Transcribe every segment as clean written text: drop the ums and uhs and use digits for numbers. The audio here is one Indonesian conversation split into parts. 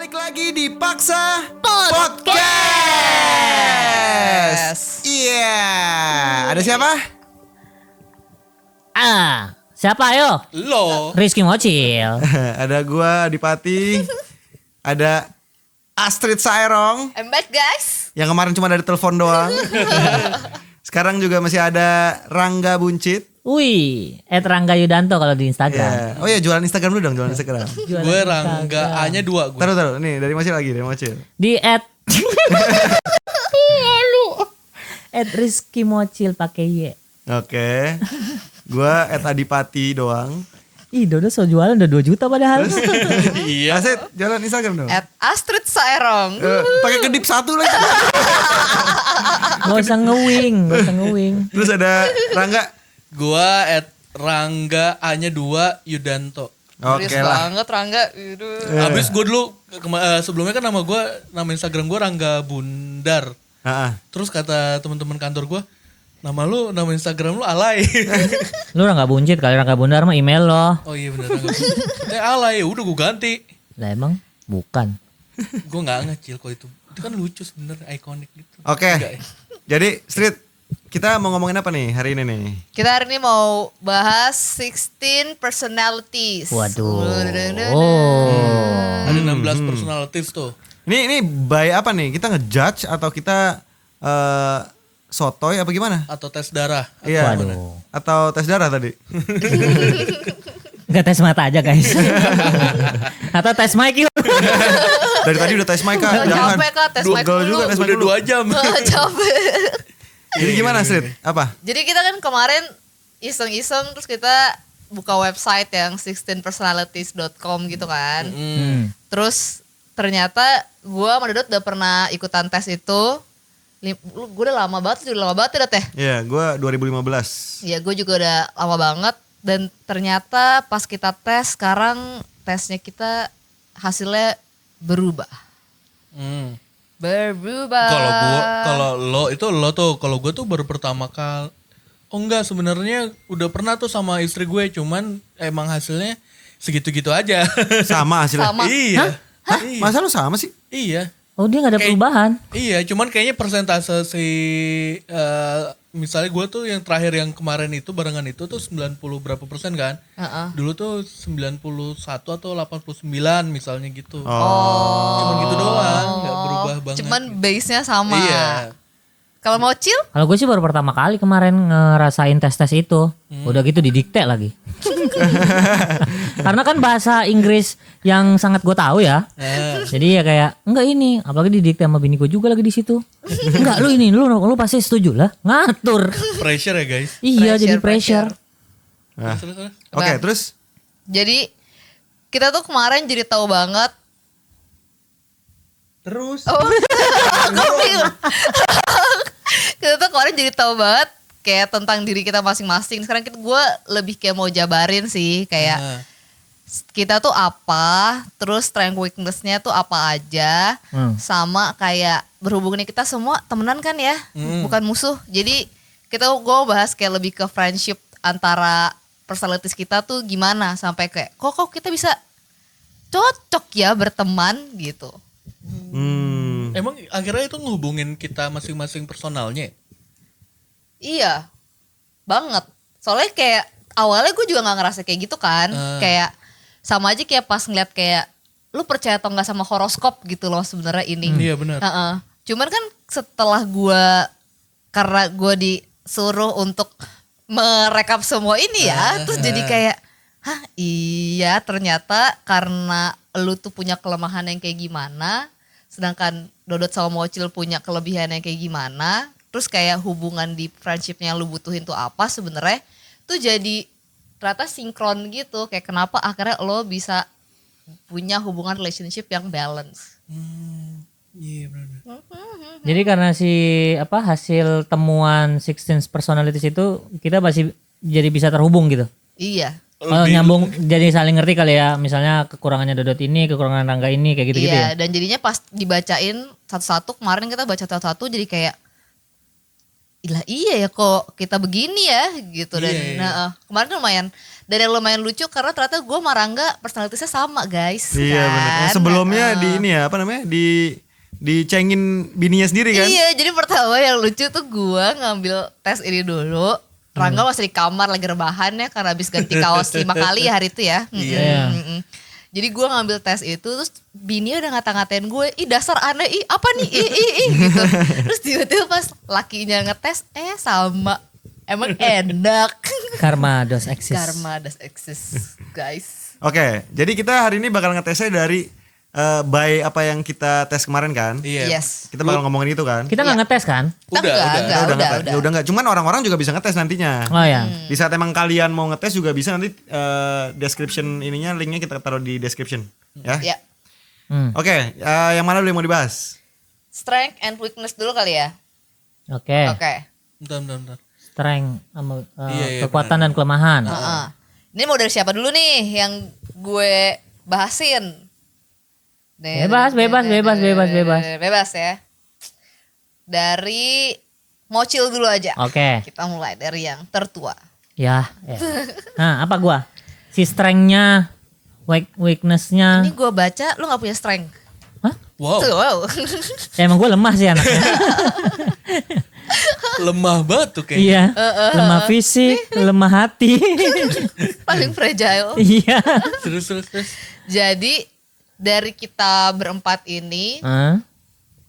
Balik lagi di Paksa Podcast. Iya. Ada siapa? Siapa ayo? Lo. Rizky Mocil. Ada gua Adipati. Ada Astrid Saerong. I'm back guys. Yang kemarin cuma dari telepon doang. Sekarang juga masih ada Rangga Buncit. Wih, @Rangga Yudanto kalau di Instagram. Yeah. Oh iya, jualan Instagram dulu dong, jualan Instagram. Gue Rangga A-nya 2 gue. Taruh. Nih dari Mocil lagi, dari Mocil. Di @Rizky Mocil pakai Y. Oke. Gua @Adipati doang. Ih, Dodo so jualan udah 2 juta padahal. Iya. Aset, jualan Instagram dong. Astrid Saerong. Pakai kedip satu lagi. Gak usah ngewing. Terus ada Rangga. Gua @Rangga A-nya 2 Yudanto. Oke Serius lah. banget Rangga. Abis gue dulu sebelumnya kan nama Instagram gue Rangga Bundar. Terus kata teman-teman kantor gue, nama Instagram lu alay. Lu Rangga Buncit kali, Rangga Bundar mah email lo. Oh iya benar Rangga Bundar. Alay, udah gue ganti. Lah emang bukan. Gue nggak ngecil kok itu. Itu kan lucu sebenarnya, ikonik gitu. Oke. Enggak ya? Jadi Street, kita mau ngomongin apa nih hari ini nih? Kita hari ini mau bahas 16 personalities. Waduh. Ada 16 personalities tuh. Ini by apa nih? Kita ngejudge atau kita sotoy apa gimana? Atau tes darah. Iya. Waduh. Atau tes darah tadi? Gak tes mata aja guys. Atau tes mic yuk. Dari tadi udah tes mic Kak. Jangan. Capek Kak, tes mic Gaul dulu. juga tes mic Udah dulu. 2 jam. Capek. Jadi gimana Street? Apa? Jadi kita kan kemarin iseng-iseng terus kita buka website yang 16personalities.com gitu kan. Terus ternyata gue sama Dodot udah pernah ikutan tes itu. Gue udah lama banget ya Dot ya? Iya, gue 2015. Iya gue juga udah lama banget. Dan ternyata pas kita tes sekarang tesnya kita hasilnya berubah. Berubah. Kalau gue tuh baru pertama kali. Oh enggak, sebenarnya udah pernah tuh sama istri gue, cuman emang hasilnya segitu-gitu aja. Sama hasilnya. Sama. Iya. Hah? Iya. Masa lu sama sih? Iya. Oh dia gak ada perubahan. Iya, cuman kayaknya persentase misalnya gue tuh yang terakhir yang kemarin itu barengan itu tuh 90 berapa persen kan? Dulu tuh 91 atau 89 misalnya gitu. Cuman gitu doang, gak berubah banget. Cuman base-nya sama. Iya. Kalau mau chill? Kalau gue sih baru pertama kali kemarin ngerasain tes-tes itu. Udah gitu didikte lagi. Karena kan bahasa Inggris yang sangat gue tahu ya. Jadi ya kayak enggak ini, apalagi didikte sama bini gue juga lagi di situ. Enggak lu pasti setuju lah, ngatur. Pressure ya guys. Iya jadi pressure. Nah. Terus. Oke, Nah. terus? Jadi kita tuh kemarin jadi tahu banget. Terus? Oh, kita tuh kemarin jadi tahu banget kayak tentang diri kita masing-masing. Sekarang gue lebih kayak mau jabarin sih kayak kita tuh apa, terus strength weakness-nya tuh apa aja, sama kayak berhubungnya kita semua temenan kan ya, bukan musuh. Jadi gue bahas kayak lebih ke friendship antara personalities kita tuh gimana sampai kayak kok kita bisa cocok ya berteman gitu. Emang akhirnya itu ngehubungin kita masing-masing personalnya? Iya, banget. Soalnya kayak awalnya gue juga gak ngerasa kayak gitu kan. Kayak sama aja kayak pas ngeliat kayak lu percaya atau gak sama horoskop gitu loh sebenarnya ini. Iya benar. Cuman kan setelah karena gue disuruh untuk merekap semua ini ya. Terus jadi kayak, hah iya ternyata karena lu tuh punya kelemahan yang kayak gimana. Sedangkan Dodot sama Mocil punya kelebihan yang kayak gimana. Terus kayak hubungan di friendshipnya yang lu butuhin tuh apa sebenarnya. Tuh jadi ternyata sinkron gitu. Kayak kenapa akhirnya lo bisa punya hubungan relationship yang balance. Iya benar. Jadi karena hasil temuan 16 personalities itu kita masih jadi bisa terhubung gitu. Iya. Nyambung jadi saling ngerti kali ya, misalnya kekurangannya Dodot ini, kekurangan Rangga ini kayak gitu-gitu iya, ya. dan jadinya pas dibacain satu-satu, kemarin kita baca satu-satu jadi kayak ilah iya ya kok kita begini ya gitu. Dan Iya. kemarin lumayan, dan yang lumayan lucu karena ternyata gue sama Rangga personalitiesnya sama guys. Iya kan? benar. Nah, sebelumnya di ini ya apa namanya dicengin bininya sendiri kan? Iya, jadi pertama yang lucu tuh gue ngambil tes ini dulu. Rangga masih di kamar lagi rebahan ya karena habis ganti kaos 5 kali hari itu ya. Iya. Jadi gue ngambil tes itu terus bini udah ngata-ngatain gue, ih dasar aneh, ih apa nih, ih gitu. Terus tiba-tiba pas lakinya ngetes, sama. Emang enak. Karma does exist. Karma does exist, guys. Oke, jadi kita hari ini bakal ngetesnya dari by apa yang kita tes kemarin kan? Iya. Yes. Kita bakal ngomongin itu kan? Kita nggak ngetes kan? Udah. Ya udah enggak. Cuman orang-orang juga bisa ngetes nantinya. Oh ya. Di saat emang kalian mau ngetes juga bisa nanti description ininya linknya kita taruh di description ya. Ya. Oke, yang mana dulu yang mau dibahas? Strength and weakness dulu kali ya. Oke. Oke. Bentar. Strength sama Iya, kekuatan dan kelemahan. Ini mau dari siapa dulu nih yang gue bahasin? Bebas. Bebas ya. Dari Mocil dulu aja. Oke. Kita mulai dari yang tertua. Ya. Nah, apa gua? Si strength-nya, weakness-nya. Ini gue baca lu gak punya strength. Hah? Wow, Tuh, wow. Ya, emang gua lemah sih anaknya. lemah banget tuh kayaknya. Iya. Lemah fisik, lemah hati. Paling fragile. Iya. Terus. Jadi dari kita berempat ini, Hah?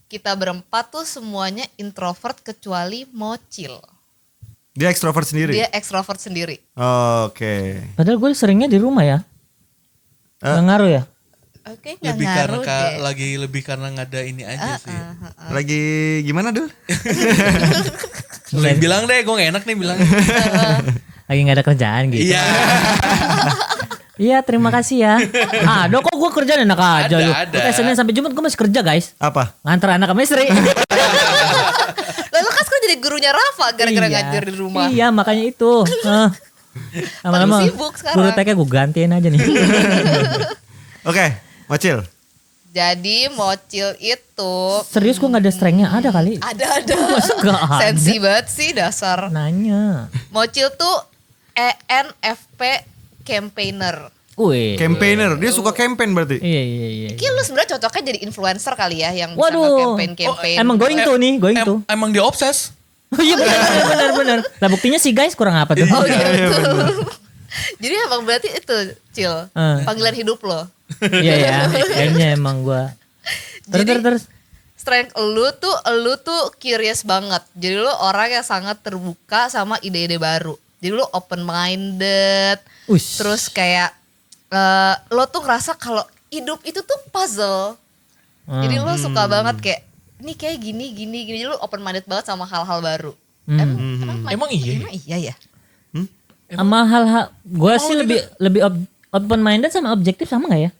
kita berempat tuh semuanya introvert kecuali Mocil. Dia ekstrovert sendiri. Dia ekstrovert sendiri. Oke. Padahal gue seringnya di rumah ya. Nggak ngaruh ya? Oke, gak Lebih ngaruh karena deh. lebih karena nggak ada ini aja sih. Lagi gimana Dul? Lu yang bilang deh, gue gak enak nih bilang. Lagi nggak ada kerjaan gitu. Iya. Iya, terima kasih ya. Aduh, kok gue kerjaan enak aja lu. Ada. Oke, Senin sampai Jumat gue masih kerja guys. Apa? Nganter anak sama istri. Lalu kan sekarang jadi gurunya Rafa gara-gara Iya. ngajar di rumah. Iya, makanya itu. Lama-lama Paling sibuk sekarang. guru TK gue gantiin aja nih. Oke, Mocil. Jadi Mocil itu Serius gue gak ada strength-nya? Ada kali. ada. Gak ada. Sensi banget sih dasar. Nanya. Mocil tuh ENFP campaigner. Wih. Campaigner, dia suka campaign berarti. Iya. Kayaknya lu sebenarnya cocoknya jadi influencer kali ya yang bisa Waduh. campaign. Emang going to nih, going to. Emang dia obses. Oh iya benar. Lah buktinya si guys kurang apa tuh? Oh gitu. Jadi emang berarti itu Cil, panggilan hidup lo. Iya ya, kayaknya emang gua. Terus. Strength lu tuh curious banget. Jadi lu orang yang sangat terbuka sama ide-ide baru. Jadi lu open minded. Ush. Terus kayak lo tuh ngerasa kalau hidup itu tuh puzzle. Jadi lo suka banget kayak ini kayak gini. Jadi lu open minded banget sama hal-hal baru. Emang iya? Emang iya ya? Sama hal-hal, gue sih lebih open minded sama objektif sama nggak ya?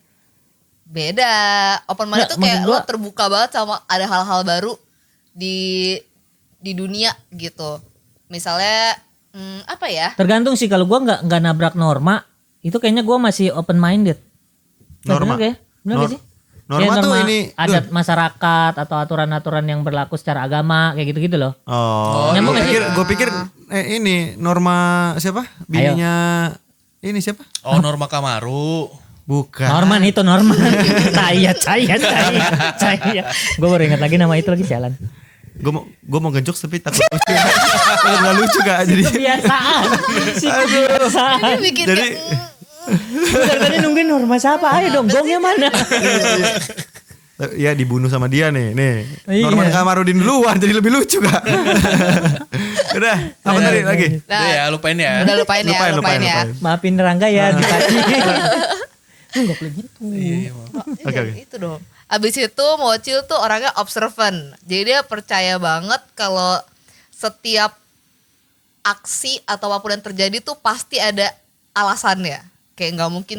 Beda. Open minded Nggak, tuh kayak maksud lo gua- terbuka banget sama ada hal-hal baru di dunia gitu. Misalnya apa ya? Tergantung sih, kalau gue nggak nabrak norma, itu kayaknya gue masih open minded. Norma. Bener gak sih? Norma Ya, tuh ini, adat masyarakat atau aturan-aturan yang berlaku secara agama kayak gitu-gitu loh. Oh, Nyambung nggak sih? gue pikir ini Norma siapa? Bininya ini siapa? Oh, Norma Kamaru. Bukan. Norman itu Norman. Caya. Gue baru ingat lagi nama itu lagi sialan. Gue mau genjok tapi takut lucu. Nggak lucu gak jadi. Kebiasaan. Kebiasaan. Ini bikin Jadi Bentar, tadi nungguin Norma siapa? Ayo dong, gongnya mana? ya dibunuh sama dia nih. Iya. Norman Kamarudin duluan jadi lebih lucu gak? Udah, apa tadi lagi? Udah ya, lupain ya. Udah lupain ya. Maafin Rangga ya tadi. Enggak boleh gitu. Iya, Oke. Itu dong. Abis itu Mocil tuh orangnya observant. Jadi dia percaya banget kalau setiap aksi atau apapun yang terjadi tuh pasti ada alasannya. Kayak nggak mungkin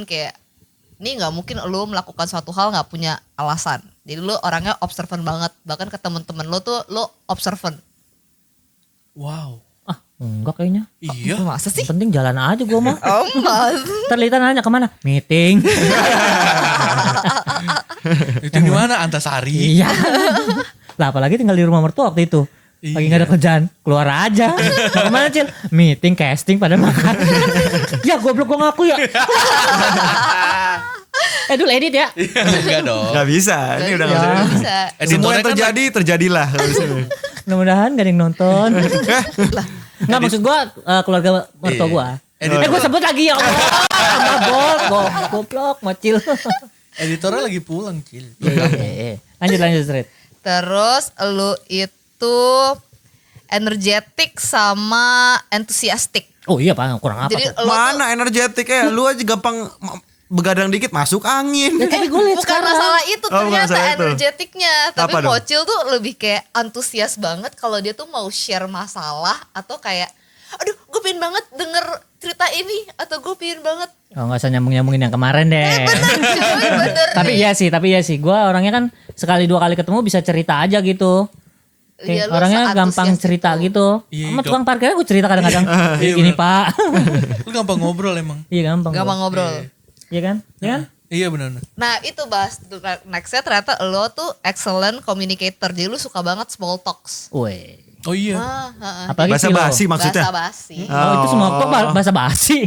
nggak mungkin lo melakukan suatu hal nggak punya alasan. Jadi lo orangnya observant banget. Bahkan ke temen-temen lo tuh lo observant. Wow. Ah, enggak kayaknya. Iya. Masa sih? Yang penting jalan aja gua mah. Oh mas. Terlihat nanya kemana? Meeting. Itu di mana? Antasari. Iya. Lah apalagi tinggal di rumah mertua waktu itu. Lagi gak ada kerjaan, keluar aja. Mau kemana Cil? Meeting, casting, pada makan. Ya goblok gue ngaku ya. Dulu edit ya. Enggak dong. Gak bisa. Ini udah Nggak gak bisa. bisa. Semua yang Editornya kan terjadi, terjadilah. Mudah-mudahan gak ada yang nonton. Nggak maksud gue keluarga mertua gue. Gue sebut lagi ya Allah. Goblok, mocil. Editornya lagi pulang, Cil. Lanjut Street. Terus lu itu energetik sama enthusiastic. Oh iya Pak, kurang apa Jadi tuh? lu tuh Mana energetik ya? Lu aja gampang begadang dikit masuk angin. Ya, tapi gue liat bukan sekarang. masalah itu Oh, bukan ternyata masalah itu. energetiknya, tapi Apa dong? Mocil tuh lebih kayak antusias banget kalau dia tuh mau share masalah atau kayak aduh gue pengen banget denger cerita ini atau gue pengen banget Oh gak usah nyambung-nyambungin yang kemarin deh. bener Tapi iya sih. Gue orangnya kan sekali 2 kali ketemu bisa cerita aja gitu. Iya, lu Orangnya gampang se-antusias cerita itu. gitu. Iya, Sama tukang parkirnya gue cerita kadang-kadang. Iya, Ini bener. Pak. Lu gampang ngobrol emang. Iya gampang. gampang gua. ngobrol. Iya kan? Iya kan? Iya benar. Nah itu bahas nextnya ternyata lo tuh excellent communicator, jadi lu suka banget small talks. Woi. Oh iya. Apalagi Bahasa Philo. basi maksudnya. Bahasa basi. Oh itu semua kok bahasa basi.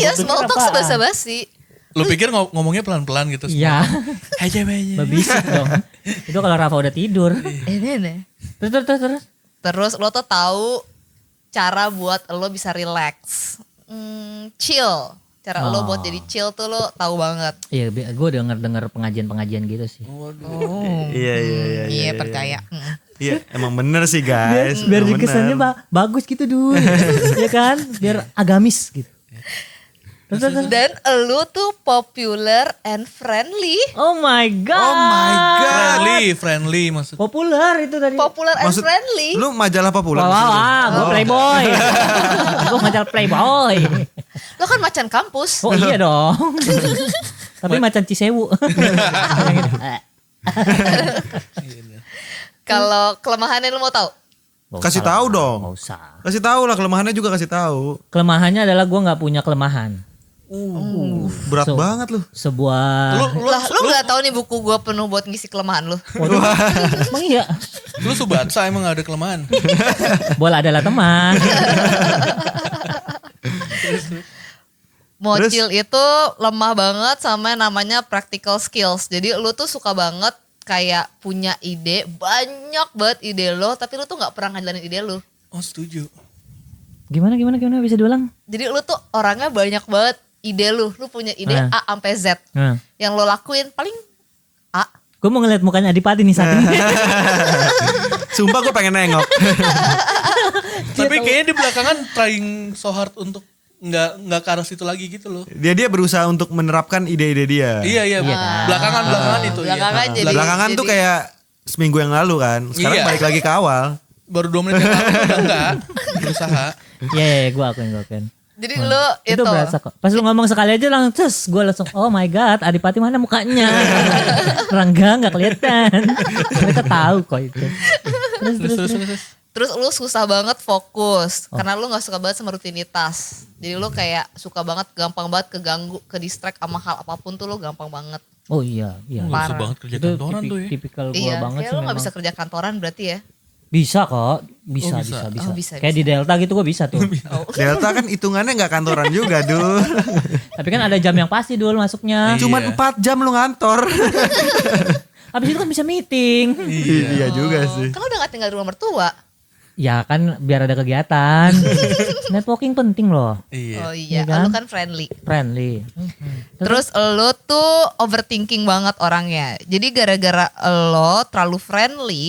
Iya small talks bahasa basi. Lu pikir ngomongnya pelan-pelan gitu? Iya. Aja. Babisik dong. Itu kalau Rafa udah tidur. Ini. Terus. Terus lo tuh tahu cara buat lo bisa relax, chill. Cara lo buat jadi chill tuh lo tahu banget. Iya, gue denger pengajian gitu sih. Iya. Iya percaya. Iya, emang bener sih guys. Biar Emang dikesannya bener. bagus gitu dulu. Ya kan? Biar agamis gitu. Terus. Dan lo tuh popular and friendly. Oh my god. Oh my god. Friendly maksud. Populer itu tadi. Popular and Maksud friendly. lu majalah populer. Wah, gue playboy. Gue majalah playboy. Lo kan macan kampus. Oh iya dong. Tapi macan Cisewu. Kalau kelemahannya lo mau tahu? Kasih tahu dong. Gak usah. Kasih tahu lah, kelemahannya juga kasih tahu. Kelemahannya adalah gue nggak punya kelemahan. Berat So- banget lu. Sebuah. Lah, lu nggak tahu nih buku gue penuh buat ngisi kelemahan lu. Waduh, emang iya. Lu Subatsa emang gak ada kelemahan. Bola adalah teman. Mocil itu lemah banget sama yang namanya practical skills. Jadi lu tuh suka banget kayak punya ide, banyak banget ide lo, tapi lu tuh nggak pernah ngejalanin ide lu. Oh setuju. Gimana bisa diulang? Jadi lu tuh orangnya banyak banget ide lu. Lu punya ide Nah. A sampai Z. Nah, Yang lo lakuin paling A. gue mau ngeliat mukanya Adipati nih saat ini. Sumpah gue pengen nengok. Tapi kayaknya di belakangan trying so hard untuk nggak ke arah situ lagi gitu loh. Dia berusaha untuk menerapkan ide-ide dia. Iya. Belakangan itu. Belakangan iya. jadi- Belakangan tuh kayak seminggu yang lalu kan. Sekarang Iya. balik lagi ke awal. Baru 2 menit yang lalu udah enggak berusaha. Iya, gue akuin. Jadi lu Itu itu. berasa kok. Pas lu ngomong sekali aja langsung, gue langsung, oh my god, Adipati mana mukanya? Rangga nggak kelihatan. Mereka tahu kok itu. Terus. Terus lu susah banget fokus karena lu nggak suka banget sama rutinitas. Jadi lu kayak suka banget, gampang banget keganggu, ke distract sama hal apapun tuh lu gampang banget. Oh iya. Susah banget kerja Itu kantoran tuh ya. tipikal gue Iya, banget kayak sih lu nggak memang. bisa kerja kantoran berarti ya. Bisa kok, bisa. Oh, bisa, Kayak di Delta gitu gue bisa tuh. Delta kan hitungannya nggak kantoran juga, Dul. Tapi kan ada jam yang pasti dulu masuknya. Cuman 4 jam lu ngantor. Habis itu kan bisa meeting. Iya juga sih. Kan lu udah gak tinggal di rumah mertua. Ya kan biar ada kegiatan. Networking penting loh. Iya. Oh iya, Iya kan? lu kan friendly. Friendly. Terus lu tuh overthinking banget orangnya. Jadi gara-gara lo terlalu friendly,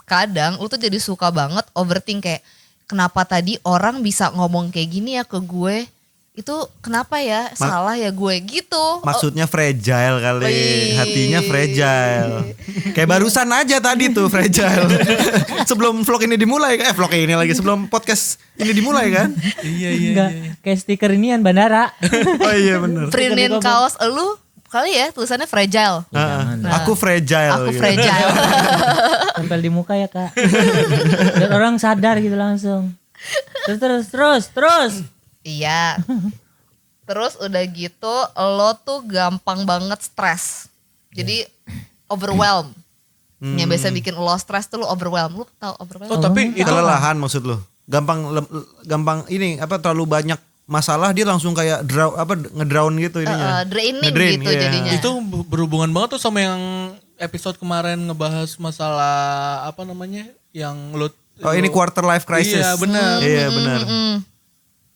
kadang lu tuh jadi suka banget overthink kayak kenapa tadi orang bisa ngomong kayak gini ya ke gue? Itu kenapa ya? Salah ya gue gitu. Maksudnya fragile kali. Wih. Hatinya fragile. Kayak barusan aja tadi tuh fragile. Sebelum vlog ini dimulai kan. Vlog ini lagi. Sebelum podcast ini dimulai kan. Iya. Enggak, kayak stiker inian bandara. Oh iya bener. Printin kaos lu kali ya tulisannya fragile. Aku fragile. Aku gitu. fragile. Tempel di muka ya kak. Biar orang sadar gitu langsung. Terus. Iya. Terus udah gitu lo tuh gampang banget stres. Jadi overwhelmed. Yang biasa bikin lo stres tuh lo overwhelm. Lu tau overwhelm? Oh tapi itu Kelelahan maksud lu. Gampang ini terlalu banyak masalah dia langsung kayak ngedrown gitu ininya. Draining Ngedrain, gitu iya. jadinya. itu berhubungan banget tuh sama yang episode kemarin ngebahas masalah apa namanya yang lo Oh ini quarter life crisis. Iya benar. Iya benar.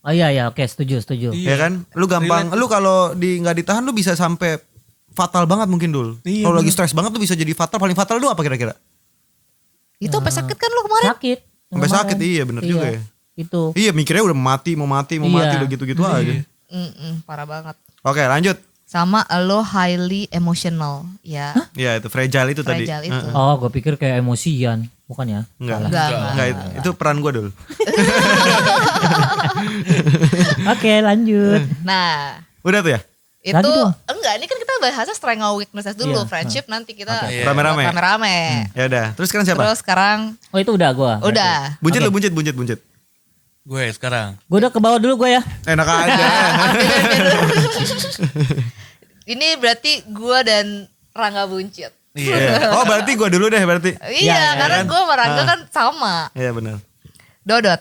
Oh iya oke setuju. Iya. Ya kan? Lu gampang, lu kalau nggak ditahan lu bisa sampai fatal banget mungkin dul. Iya, Kalau lagi stres banget lu bisa jadi fatal. Paling fatal lu apa kira-kira? Itu sampai sakit kan lo kemarin? Sakit. yang Sampai kemarin. sakit, iya bener juga ya. Itu. Iya mikirnya udah mau mati Iya. udah gitu-gitu aja. Parah banget. Oke lanjut. Sama lo highly emotional ya. Ya itu fragile itu tadi. Fragile itu. Oh gue pikir kayak emosian. Bukan ya? Enggak. Salah. Enggak, itu peran gue dul. Oke lanjut. Nah Udah tuh ya? itu Lagi dong. enggak ini kan kita bahasnya strength and weaknesses dulu. Iya. Friendship nanti kita Oke. Rame-rame. rame-rame. Ya udah. Terus sekarang siapa? Terus sekarang Oh itu udah gue. udah. Buncit Oke. lu buncit. Gue sekarang. Gue udah ke bawah dulu gue ya. Enak aja. Ini berarti gue dan Rangga buncit. Iya. Oh berarti gue dulu deh berarti. Iya, ya, karena kan? gue sama Rangga kan sama. Iya benar. Dodot.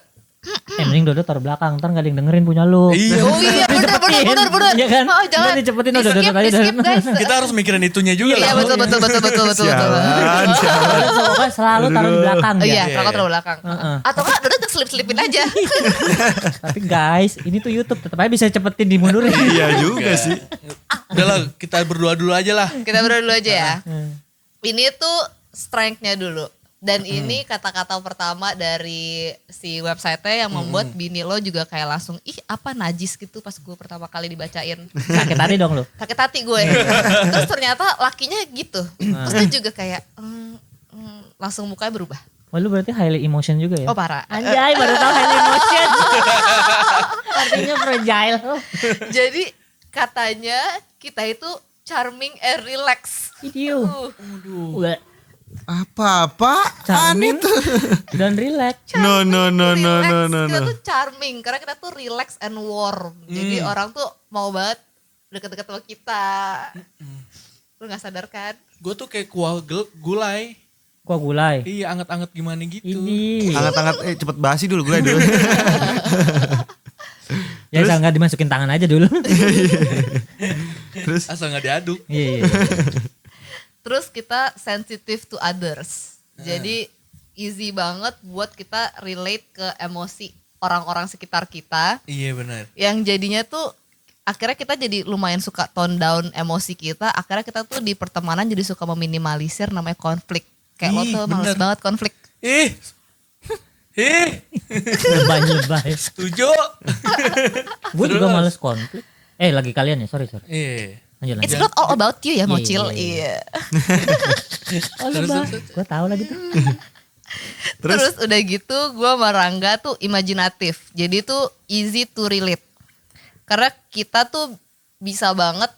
Mending Dodo taruh belakang. Ntar gak ada yang dengerin punya lu. Iya. Oh iya bener. Iya kan? Oh jangan. Udah dicepetin Di udah skip, Dodo aja. di skip guys. Kita harus mikirin itunya juga Iya lah. betul. Sialan. Pokoknya selalu taruh di belakang Oh ya. iya, Rangga taruh belakang. Atau enggak Dodot selip-selipin aja. Tapi guys, ini tuh YouTube tetap aja bisa cepetin dimundurin. Iya juga sih. Udah lah kita berdua dulu aja lah. Kita berdua dulu aja ya. Ini tuh strength-nya dulu. Dan ini kata-kata pertama dari si website-nya yang membuat bini lo juga kayak langsung ih apa najis gitu pas gue pertama kali dibacain. Sakit hati dong lu. Sakit hati gue. Terus ternyata lakinya gitu. Terus dia juga kayak langsung mukanya berubah. Oh lu berarti highly emotion juga ya? Oh parah. Anjay baru tau highly emotion. Artinya fragile. Jadi katanya kita itu charming and relax. Video. Udah Apa-apa? charming Aneh tuh. dan relax. No. Kita tuh charming karena kita tuh relax and warm. Jadi orang tuh mau banget deket-deket sama kita. Lu gak sadar kan? Gue tuh kayak kuah gulai. Kuah gulai. Iya anget-anget gimana gitu. Ini. Hangat-hangat cepet basi dulu gue dulu. Ya asal nggak dimasukin tangan aja dulu. Terus Asal gak diaduk. Iya. Terus kita sensitive to others. Jadi easy banget buat kita relate ke emosi orang-orang sekitar kita. Iya benar. Yang jadinya tuh akhirnya kita jadi lumayan suka tone down emosi kita. Akhirnya kita tuh di pertemanan jadi suka meminimalisir namanya konflik. Kayak lo Ih, tuh males bener. banget konflik. Ih. Lebay. Setuju. Gue juga males konflik. Lagi kalian ya, sorry. Iya. Lanjut. It's not all about you ya Iya, Mocil. iya, Iya. Oh lebay. Gue tahu lagi tuh. Terus udah gitu gue sama Rangga tuh imajinatif. Jadi tuh easy to relate. Karena kita tuh bisa banget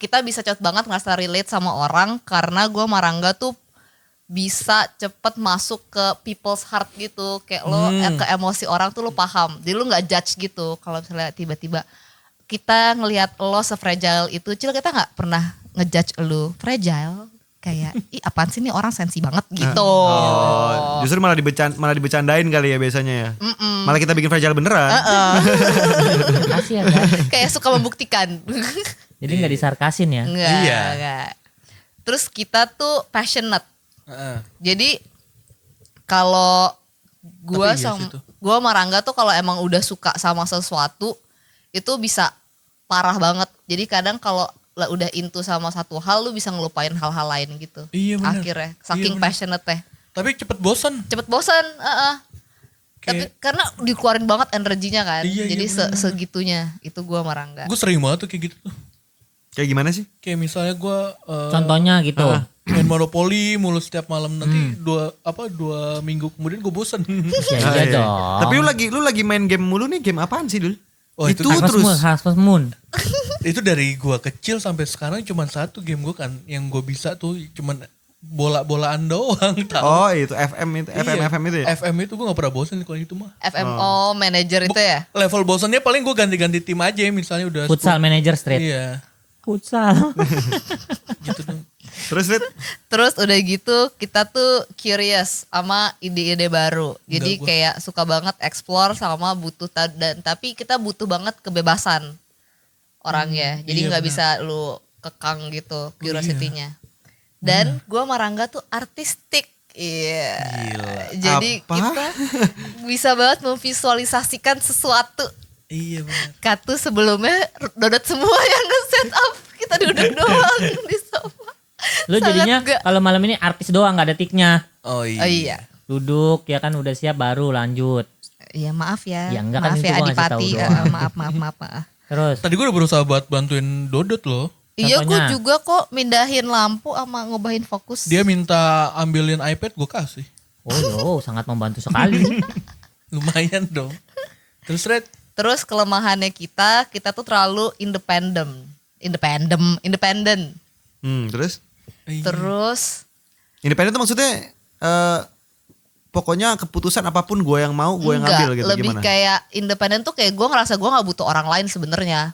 kita bisa cepet banget ngerasa relate sama orang. Karena gue sama Rangga tuh bisa cepet masuk ke people's heart gitu. Kayak lo ke emosi orang tuh lo paham. Jadi lo gak judge gitu. Kalau misalnya tiba-tiba kita ngelihat lo se-fragile itu. Cil kita gak pernah ngejudge lo fragile. Kayak ih apaan sih nih orang sensi banget gitu. Oh, justru malah dibecandain kali ya biasanya ya. Malah kita bikin fragile beneran. Kasih ya guys. Kayak suka membuktikan. Jadi nggak disarkasin ya. Enggak, Iya. enggak. Terus kita tuh passionate. Heeh. Jadi kalau gua Tapi iya sama sih tuh. gua sama Rangga tuh kalau emang udah suka sama sesuatu itu bisa parah banget. Jadi kadang kalau udah into sama satu hal lu bisa ngelupain hal-hal lain gitu. Iya, bener. Akhirnya Iya, saking bener. passionate teh. Tapi cepet bosan. Cepet bosan, Tapi Kayak- karena dikeluarin banget energinya kan. Iya, Jadi bener. segitunya itu gua sama Rangga. Gue sering banget tuh kayak gitu tuh. Kayak gimana sih? Kayak misalnya gue Contohnya gitu. main monopoli mulu setiap malam nanti 2 minggu kemudian gue bosan. Ya Ah, iya iya. dong. Tapi lu lagi main game mulu nih, game apaan sih dul? Oh, itu Harvest Moon. Itu dari gue kecil sampai sekarang cuma satu game gue kan yang gue bisa tuh cuman bola-bolaan doang. Tahu? Oh itu FM itu, Iya. FM itu ya? FM itu gue gak pernah bosan kalau itu mah. FMO manager itu ya. Level bosannya paling gue ganti-ganti tim aja misalnya udah Futsal Manager Street. Iya. Futsal. Gitu dong. Terus Rit, Terus udah gitu kita tuh curious sama ide-ide baru. Jadi Enggak, kayak suka banget explore sama butuh dan tapi kita butuh banget kebebasan orangnya. Jadi iya nggak benar. bisa lu kekang gitu curiosity-nya. Dan gua sama Rangga tuh artistik. Iya. Gila. Jadi Apa? kita bisa banget memvisualisasikan sesuatu. Iya benar. Katu sebelumnya Dodot semua yang nge-set up. Kita duduk doang di sofa. Lu Sangat jadinya nggak- kalau malam ini artis doang nggak ada tiknya. Oh iya. Oh iya. Duduk ya kan udah siap baru lanjut. Iya maaf ya. Ya, enggak kan, maaf itu ya gua ngasih Adipati. tahu doang. Maaf. Terus Tadi gue udah berusaha buat bantuin Dodot loh. Iya gue Contohnya? juga kok mindahin lampu sama ngobahin fokus. Dia minta ambilin iPad, gue kasih. oh sangat membantu sekali. Lumayan dong. Terus Red, Terus kelemahannya kita tuh terlalu independen. terus Terus independen tuh maksudnya pokoknya keputusan apapun gue yang mau, gue yang enggak, ngambil gitu lebih gimana? kayak independen tuh kayak gue ngerasa gue nggak butuh orang lain sebenarnya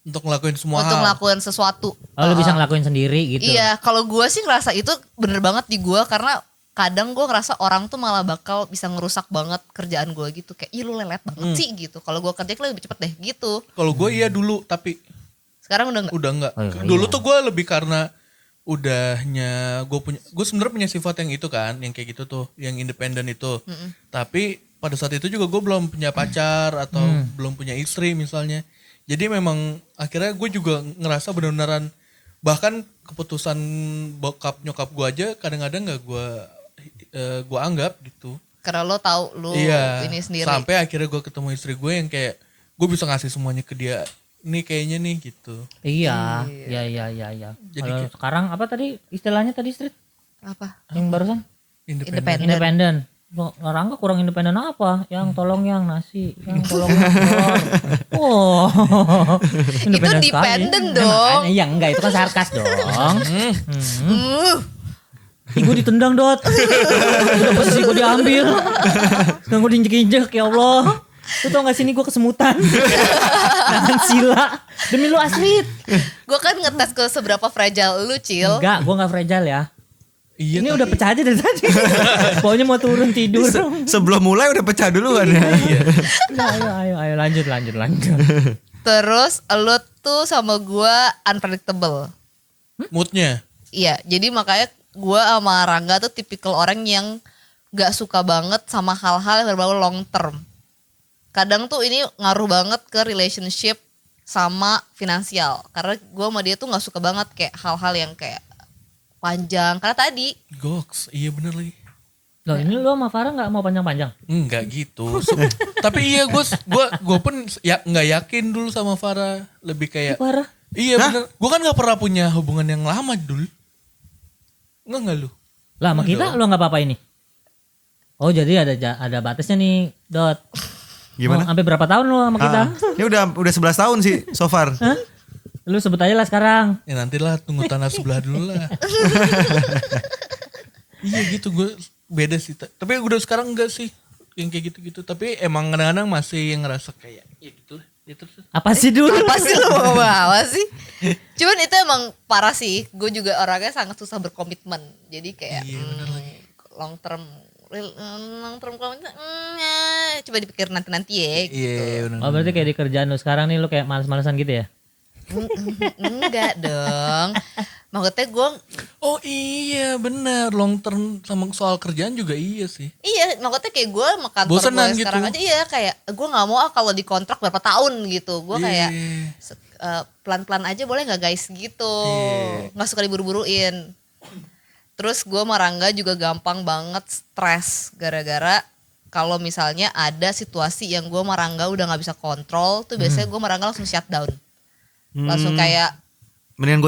untuk ngelakuin semua untuk hal. ngelakuin sesuatu. Oh, lu bisa ngelakuin sendiri gitu. Iya, kalau gue sih ngerasa itu bener banget di gue karena kadang gue ngerasa orang tuh malah bakal bisa ngerusak banget kerjaan gue gitu. Kayak, ih lu lelet banget sih gitu. Kalau gue kerja lebih cepet deh gitu. Kalau gue iya dulu, tapi Sekarang udah enggak. udah enggak. Oh, iya. Dulu tuh gue lebih karena udahnya gue sebenarnya punya sifat yang itu kan, yang kayak gitu tuh, yang independen itu. Tapi pada saat itu juga gue belum punya pacar atau belum punya istri misalnya. Jadi memang akhirnya gue juga ngerasa benar-benaran bahkan keputusan bokap nyokap gue aja kadang-kadang nggak gue anggap gitu. Karena lo tahu lu Iya. ini sendiri. Sampai akhirnya gue ketemu istri gue yang kayak gue bisa ngasih semuanya ke dia. Nih kayaknya nih gitu. Iya. Jadi Kalau kayak- sekarang apa tadi istilahnya tadi Street Apa? yang barusan? Independen. Independen. Rangga kurang independen apa? Yang tolong yang nasi, yang tolong yang telur. Oh. Independen sekali. dependen Nah, dong. makanya, iya enggak itu kan sarkas dong. Ih, gue ditendang Dot. Udah posisi gue diambil. Sekarang gue diinjek-injek ya Allah. Lu tau gak sini gue kesemutan. Tangan sila. Demi lu Astrid. Gue kan ngetes ke seberapa fragile lu, Cil. Enggak, gue gak fragile ya. Iya. Ini tapi- udah pecah aja dari tadi. Pokoknya mau turun tidur. Sebelum mulai udah pecah duluan ya. Ayo lanjut. Terus lu tuh sama gue unpredictable. moodnya. Iya, jadi makanya gue sama Rangga tuh tipikal orang yang gak suka banget sama hal-hal yang berbau long term. Kadang tuh ini ngaruh banget ke relationship sama finansial. Karena gue sama dia tuh gak suka banget kayak hal-hal yang kayak panjang. Karena tadi Goks, iya bener lagi. Loh ini lu sama Farah gak mau panjang-panjang? Enggak gitu. Tapi iya gue pun ya nggak yakin dulu sama Farah. Lebih kayak Farah? iya bener. Gue kan nggak pernah punya hubungan yang lama dulu. Enggak lu. Lah sama kita lu gak apa-apa ini? Oh jadi ada batasnya nih Dot. Gimana? Mau sampai berapa tahun lu sama kita? Ini udah 11 tahun sih so far. Hah? Lu sebut aja lah sekarang. Ya nantilah tunggu tanah sebelah dulu lah. Iya gitu gue beda sih. Tapi udah sekarang enggak sih yang kayak gitu-gitu. Tapi emang kadang-kadang masih yang ngerasa kayak ya gitu lah. Ya terus. Apa sih dulu? apa sih lu mau bawa sih? Cuman itu emang parah sih. Gue juga orangnya sangat susah berkomitmen. Jadi kayak Iya, bener lagi. long term komitmen. Coba dipikir nanti ya. Gitu. Iya benar. Oh berarti kayak di kerjaan lu sekarang nih lu kayak males-malesan gitu ya? Enggak dong. Maksudnya gue Oh iya benar. Long term sama soal kerjaan juga iya sih. iya, maksudnya kayak gue sama kantor Bosenan gue sekarang gitu. aja iya kayak gue nggak mau kalau dikontrak berapa tahun gitu. Gue kayak Iya. pelan-pelan aja boleh nggak guys gitu. Iya. Nggak suka diburu-buruin. Terus gue sama Rangga juga gampang banget stres gara-gara kalau misalnya ada situasi yang gue sama Rangga udah nggak bisa kontrol tuh biasanya gue sama Rangga langsung shutdown. Langsung kayak Mendingan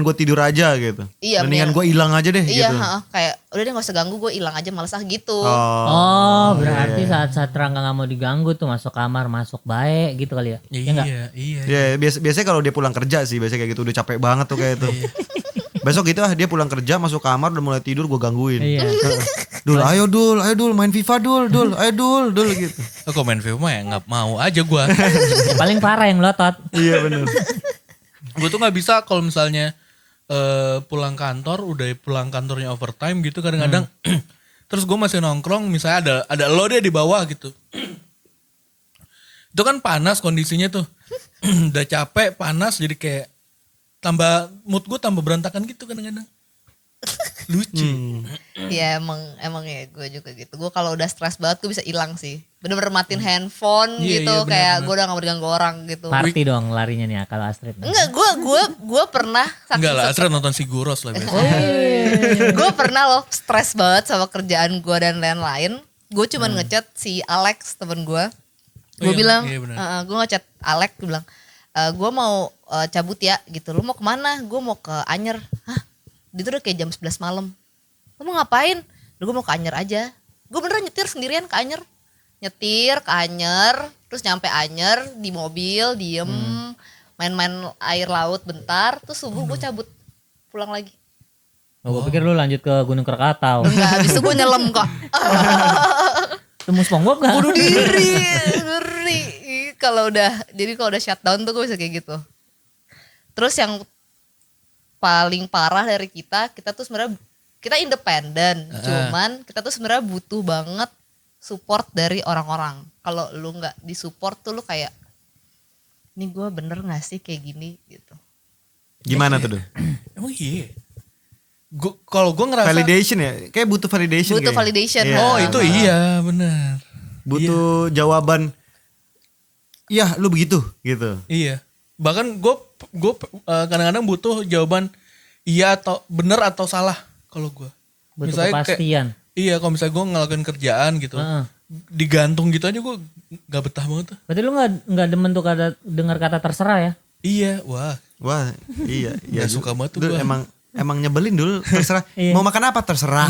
gue tidur aja gitu. Iya, Mendingan gue hilang aja deh iya, gitu. kayak udah deh gak usah ganggu gue hilang aja males gitu. Oh berarti saat-saat Rangga gak mau diganggu tuh masuk kamar masuk baik gitu kali ya? Ya nggak? Iya. Ya biasanya kalau dia pulang kerja sih biasanya kayak gitu udah capek banget tuh kayak itu. Besok gitu dia pulang kerja masuk kamar udah mulai tidur gue gangguin. Iya. Dul ayo Dul main FIFA Dul ayo Dul gitu. Kok main film mah ya nggak mau aja gue. Ya, paling parah yang melotot. Iya benar. Gue tuh nggak bisa kalau misalnya pulang kantor, udah pulang kantornya overtime gitu kadang-kadang. Terus gue masih nongkrong, misalnya ada lo deh di bawah gitu. Itu kan panas kondisinya tuh. Udah capek, panas, jadi kayak mood gue tambah berantakan gitu kadang-kadang. Lucu. Iya emang ya gue juga gitu. Gue kalau udah stres banget gue bisa hilang sih. Bener-bener matiin handphone Iya, gitu. iya, bener, kayak bener. gue udah gak mau diganggu orang gitu. Party dong larinya nih kalau Astrid. Enggak, gue pernah Enggak lah, Astrid nonton Siguros lah biasanya. gue pernah loh stres banget sama kerjaan gue dan lain-lain. Gue cuman ngechat si Alex temen gue. Gue iya, bilang, iya bener. gue ngechat Alex, gue bilang, gue mau cabut ya gitu. Lu mau kemana? Gue mau ke Anyer. Hah? Itu udah kayak jam 11 malam. Lu mau ngapain? Gue mau ke Anyer aja. Gue beneran nyetir sendirian ke Anyer. Nyetir ke Anyer, terus nyampe Anyer di mobil, diem, main-main air laut bentar, terus subuh gue cabut pulang lagi. Oh, gue pikir lu lanjut ke Gunung Krakatau. Enggak, habis itu gue nyelam kok. Temu SpongeBob gak? Bunuh diri, ngeri. Kalau udah shutdown tuh gue bisa kayak gitu. Terus yang paling parah dari kita tuh sebenarnya kita independen, cuman kita tuh sebenarnya butuh banget support dari orang-orang. Kalau lu nggak disupport tuh lu kayak, ini gue bener nggak sih kayak gini gitu. Gimana tuh? Emang iya. Kalau gue ngerasa Validation ya? Kayak butuh validation. Butuh kayak. validation. Iya. oh itu iya benar. Butuh jawaban. Iya, lu begitu gitu. Iya. Bahkan gue kadang-kadang butuh jawaban iya atau benar atau salah kalau gue. Butuh Misalnya kepastian. Iya, kalau misalnya gue ngelakuin kerjaan gitu, digantung gitu aja gue gak betah banget tuh. Berarti lu nggak demen tuh dengar kata terserah ya? Iya, wah. Wah, iya. Gak suka banget tuh Dul, gua. emang nyebelin dulu, terserah. Mau makan apa terserah.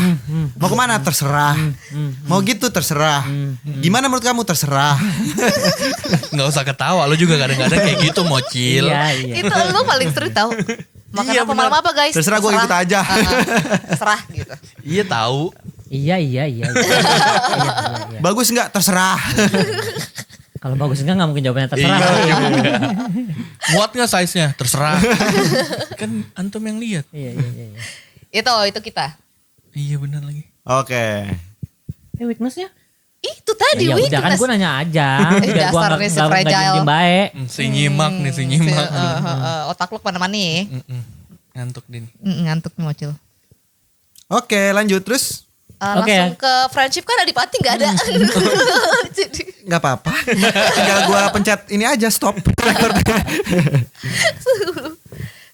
Mau kemana terserah. Mau gitu terserah. Gimana menurut kamu terserah. Gak usah ketawa, lo juga kadang-kadang kayak gitu mocil. Iya, iya. Itu lu paling sering tahu. Makan Iya, apa benar. malam apa guys? Terserah gue ikut aja. Terserah gitu. Iya tahu. Iya. Iya. Bagus nggak terserah. Kalau bagus enggak mungkin jawabannya terserah. Iya. Muat gak size-nya? Terserah. Kan antum yang lihat. Iya. Itu kita. Iya benar lagi. Oke. Weakness-nya? Itu tadi Ya udah kan weakness. gue nanya aja. Biar gua Dasar nih si nggak fragile. diem baik. Si nyimak nih, si nyimak. Otak lu kemana-mana nih. Ngantuk din. Ngantuk nih Mocil. Oke, lanjut terus. Oke. Langsung ke friendship kan Adipati gak ada. Jadi Nggak apa-apa. Tinggal gue pencet ini aja stop.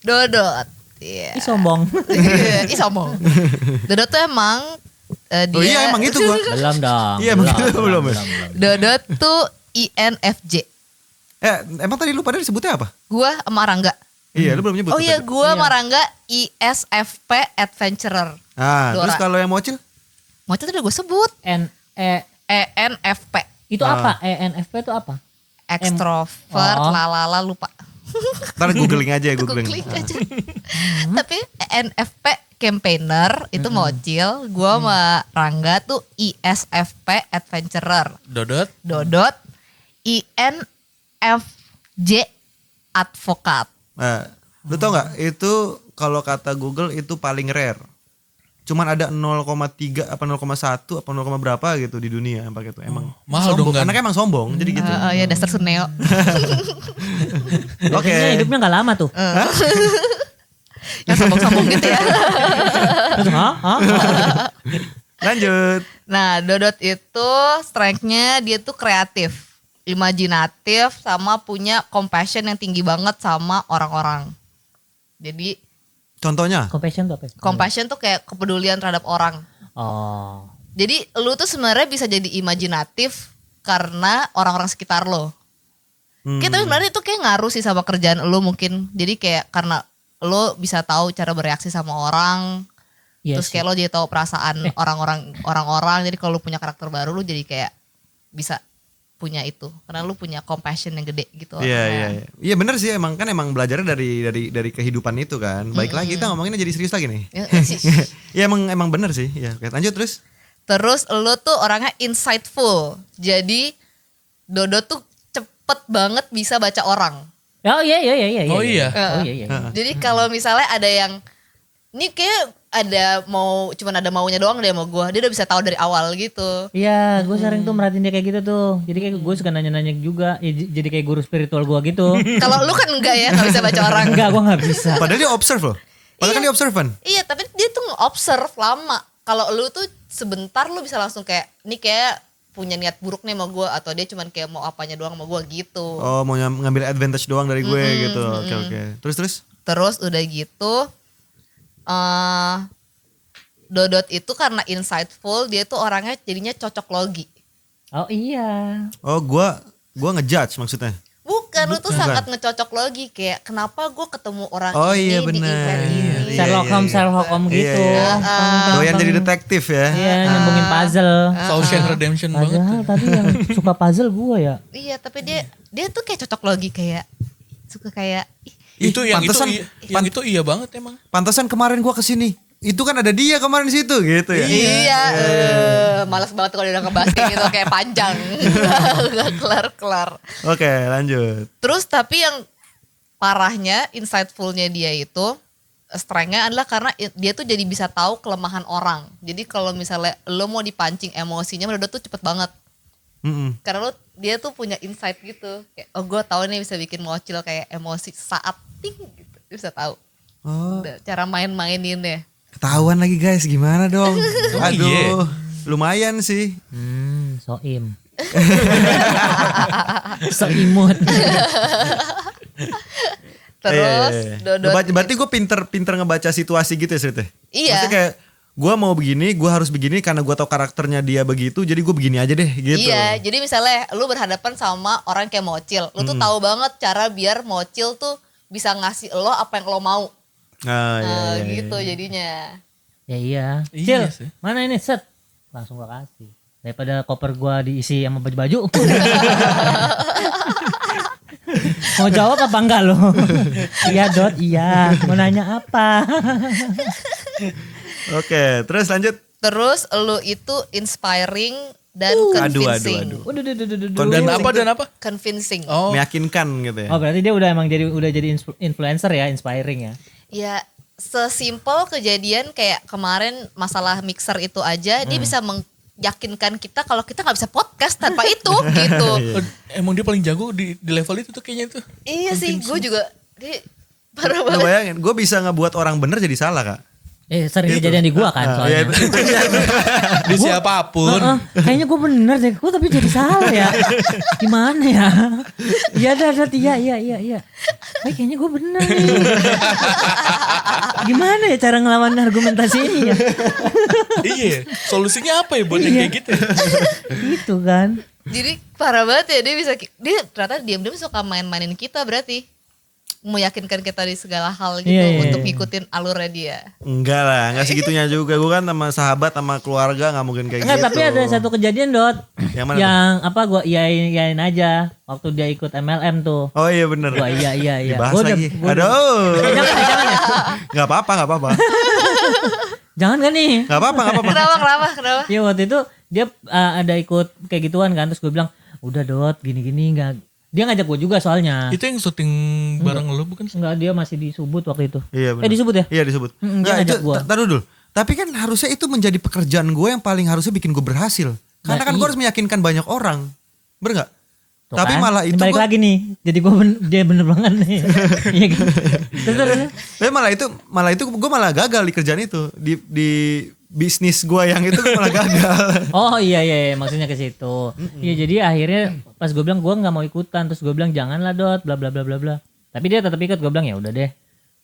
Dodot. Iya. Ih sombong. Iya, ih sombong. Dodot tuh emang dia. Oh iya emang itu gue. Belum dong. Iya, belum. Dodot tuh INFJ. Emang tadi lu pada disebutnya apa? Gua sama Rangga. Iya, lu belum nyebut. Oh iya, tadi. gua sama Rangga ISFP Adventurer. Ah, Dora. terus kalau yang mocil? Mocil tuh udah gue sebut. ENFP. Itu apa? ENFP itu apa? Extrovert, Oh. lalala lupa. Ntar googling aja ya, googling. Googling aja. Tapi ENFP campaigner itu Mocil, gua sama Rangga tuh ISFP Adventurer. Dodot. Dodot INFJ Advokat. Nah, lu tau nggak? Itu kalau kata Google itu paling rare. Cuman ada 0,3 apa 0,1 apa 0, berapa gitu di dunia yang pakai itu. Emang mahal sombong. dong, kan? Anaknya emang sombong, jadi gitu. Ya dasar Suneo. Oke. Biasanya hidupnya gak lama tuh. Yang sombong-sombong gitu ya. Hah? Lanjut. Nah, Dodot itu strength-nya dia tuh kreatif, imajinatif, sama punya compassion yang tinggi banget sama orang-orang. Jadi Contohnya? Compassion tuh apa? compassion tuh kayak kepedulian terhadap orang. Oh. Jadi lu tuh sebenarnya bisa jadi imajinatif karena orang-orang sekitar lo. Kita sebenarnya itu kayak ngaruh sih sama kerjaan lu mungkin. Jadi kayak karena lo bisa tahu cara bereaksi sama orang. Iya Terus sih. kayak lo jadi tahu perasaan orang-orang. Jadi kalau lu punya karakter baru lu jadi kayak bisa punya itu. Karena lu punya compassion yang gede gitu. Iya. Iya benar sih, emang belajarnya dari kehidupan itu kan. Baik lagi kita ngomonginnya jadi serius lagi nih. Ya, Iya emang benar sih. Ya, oke, lanjut terus. Terus lo tuh orangnya insightful. Jadi Dodo tuh cepet banget bisa baca orang. Oh iya. Oh iya. Oh iya. Jadi kalau misalnya ada yang ini kayak cuman ada maunya doang deh sama gue, dia udah bisa tahu dari awal gitu. Iya, gue sering tuh merhatiin dia kayak gitu tuh. Jadi kayak gue suka nanya-nanya juga. Ya, jadi kayak guru spiritual gue gitu. Kalau lu kan enggak ya, nggak bisa baca orang. Enggak, gue nggak bisa. Padahal dia observe loh. Padahal kan dia observan. Iya, tapi dia tuh nge-observe lama. Kalau lu tuh sebentar lu bisa langsung kayak nih kayak punya niat buruk nih sama gue, atau dia cuman kayak mau apanya doang sama gue gitu. Oh, mau ngambil advantage doang dari gue gitu. Oke. Terus? Udah gitu Dodot itu karena insightful, dia tuh orangnya jadinya cocok logi. Oh iya. Oh, gua ngejudge maksudnya. Bukan, lu tuh sangat ngecocok logi. Kayak kenapa gue ketemu orang Oh, ini iya, di bener. event ini. Iya, Sherlock Holmes gitu. Doyan jadi detektif ya. Iya, nyambungin puzzle. Shawshank Redemption banget. Padahal tadi yang suka puzzle gue ya. Iya, tapi dia tuh kayak cocok logi, kayak suka kayak Itu yang pantesan- itu iya banget emang. Pantesan kemarin gua kesini. Itu kan ada dia kemarin di situ gitu ya. Iya, malas banget kalau udah ngebahas kayak gitu, kayak panjang. Gak kelar-kelar. Oke, lanjut. Terus tapi yang parahnya, insightfulnya dia itu, strength-nya adalah karena dia tuh jadi bisa tahu kelemahan orang. Jadi kalau misalnya lo mau dipancing emosinya, menurut tuh cepet banget. Karena dia tuh punya insight gitu. Kayak, oh gue tahu nih bisa bikin mocil kayak emosi saat ting gitu. Dia bisa tahu. Oh, Cara main-maininnya. ketahuan lagi guys, gimana dong? Aduh, iya. lumayan sih. Soim. So imut. Terus Dodot Berarti gue pinter ngebaca situasi gitu ya Srit? Iya. Maksudnya kayak gue mau begini, gue harus begini karena gue tahu karakternya dia begitu, jadi gue begini aja deh gitu. Iya, jadi misalnya lu berhadapan sama orang kayak Mocil, lu tuh tahu banget cara biar Mocil tuh bisa ngasih lo apa yang lo mau. Iya. Gitu jadinya. Ya iya. Iya Cil, sih. mana ini set? Langsung gue kasih. Daripada koper gue diisi sama baju-baju. Mau jawab apa enggak lo? Iya Dot, iya. Mau nanya apa? Oke, terus lanjut. Terus lu itu inspiring dan convincing. Aduh. Dan apa? Convincing. Oh, Meyakinkan gitu ya. Oh berarti dia udah jadi influencer ya, inspiring ya. Ya, sesimpel kejadian kayak kemarin masalah mixer itu aja, dia bisa meyakinkan kita kalau kita nggak bisa podcast tanpa itu gitu. emang dia paling jago di level itu tuh kayaknya tuh. Iya sih, gue juga dia parah Lu banget. bayangin, gue bisa ngebuat orang bener jadi salah kak. Sering kejadian di gua kan soalnya. Di siapapun. Kayaknya gue bener deh, gue tapi jadi salah ya. Gimana ya? Iya ada iya. Kayaknya gue bener nih. Gimana ya cara ngelawan argumentasi ini ya? Iya, solusinya apa ya buat yang kayak gitu? Gitu kan. Jadi parah banget ya, dia ternyata diam-diam suka main-mainin kita berarti. Meyakinkan kita di segala hal gitu untuk ngikutin alurnya dia. Enggak lah, enggak segitunya juga. Gue kan sama sahabat, sama keluarga gak mungkin kayak Enggak, gitu. tapi ada satu kejadian Dot. Yang mana Yang apa gue iyain aja. Waktu dia ikut MLM tuh. Oh iya bener. Gua iya. Dibahas Gua lagi. gua Aduh. Jangan ya. Gak apa-apa. Jangan kan nih. Gak apa-apa. Kenapa? Ya waktu itu dia ada ikut kayak gituan kan. Terus gue bilang udah Dot gini-gini enggak. Dia ngajak gue juga soalnya. Itu yang syuting bareng lu bukan sih? Enggak, dia masih di Subut waktu itu. Iya bener. Disebut ya? Iya disebut. Dia Enggak, ngajak itu gua. taruh dulu. Tapi kan harusnya itu menjadi pekerjaan gue yang paling harusnya bikin gue berhasil. Karena Nah, kan gue harus meyakinkan banyak orang. Bener gak? Tuh Tapi kan, malah ini itu balik gua- lagi nih. Jadi dia bener banget nih. Iya kan? Terus. Tapi malah itu gue malah gagal di kerjaan itu. Di bisnis gue yang itu gue malah gagal. Oh iya maksudnya ke situ. Iya jadi akhirnya pas gue bilang gue nggak mau ikutan, terus gue bilang janganlah Dot, bla bla bla bla bla. Tapi dia tetap ikut. Gue bilang ya udah deh,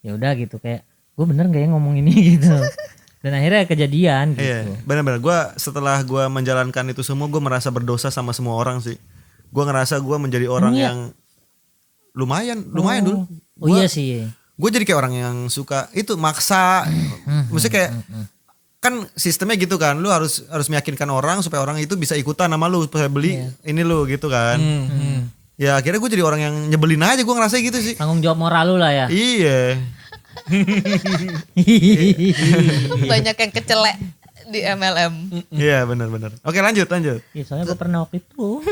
ya udah gitu kayak gue bener nggak ya ngomong ini gitu. Dan akhirnya kejadian gitu. Iya, benar-benar. Gue setelah gue menjalankan itu semua, gue merasa berdosa sama semua orang sih. Gue ngerasa gue menjadi orang Iya. yang lumayan dulu. Oh iya sih. Gue jadi kayak orang yang suka itu maksa. Maksudnya kayak kan sistemnya gitu kan, lu harus meyakinkan orang supaya orang itu bisa ikutan sama lu supaya beli ini lu gitu kan. Ya akhirnya gue jadi orang yang nyebelin aja, gue ngerasa gitu sih. Tanggung jawab moral lu lah ya. Iya. Banyak yang kecelek di MLM. Iya benar-benar. Oke lanjut. Iya soalnya gue pernah waktu itu.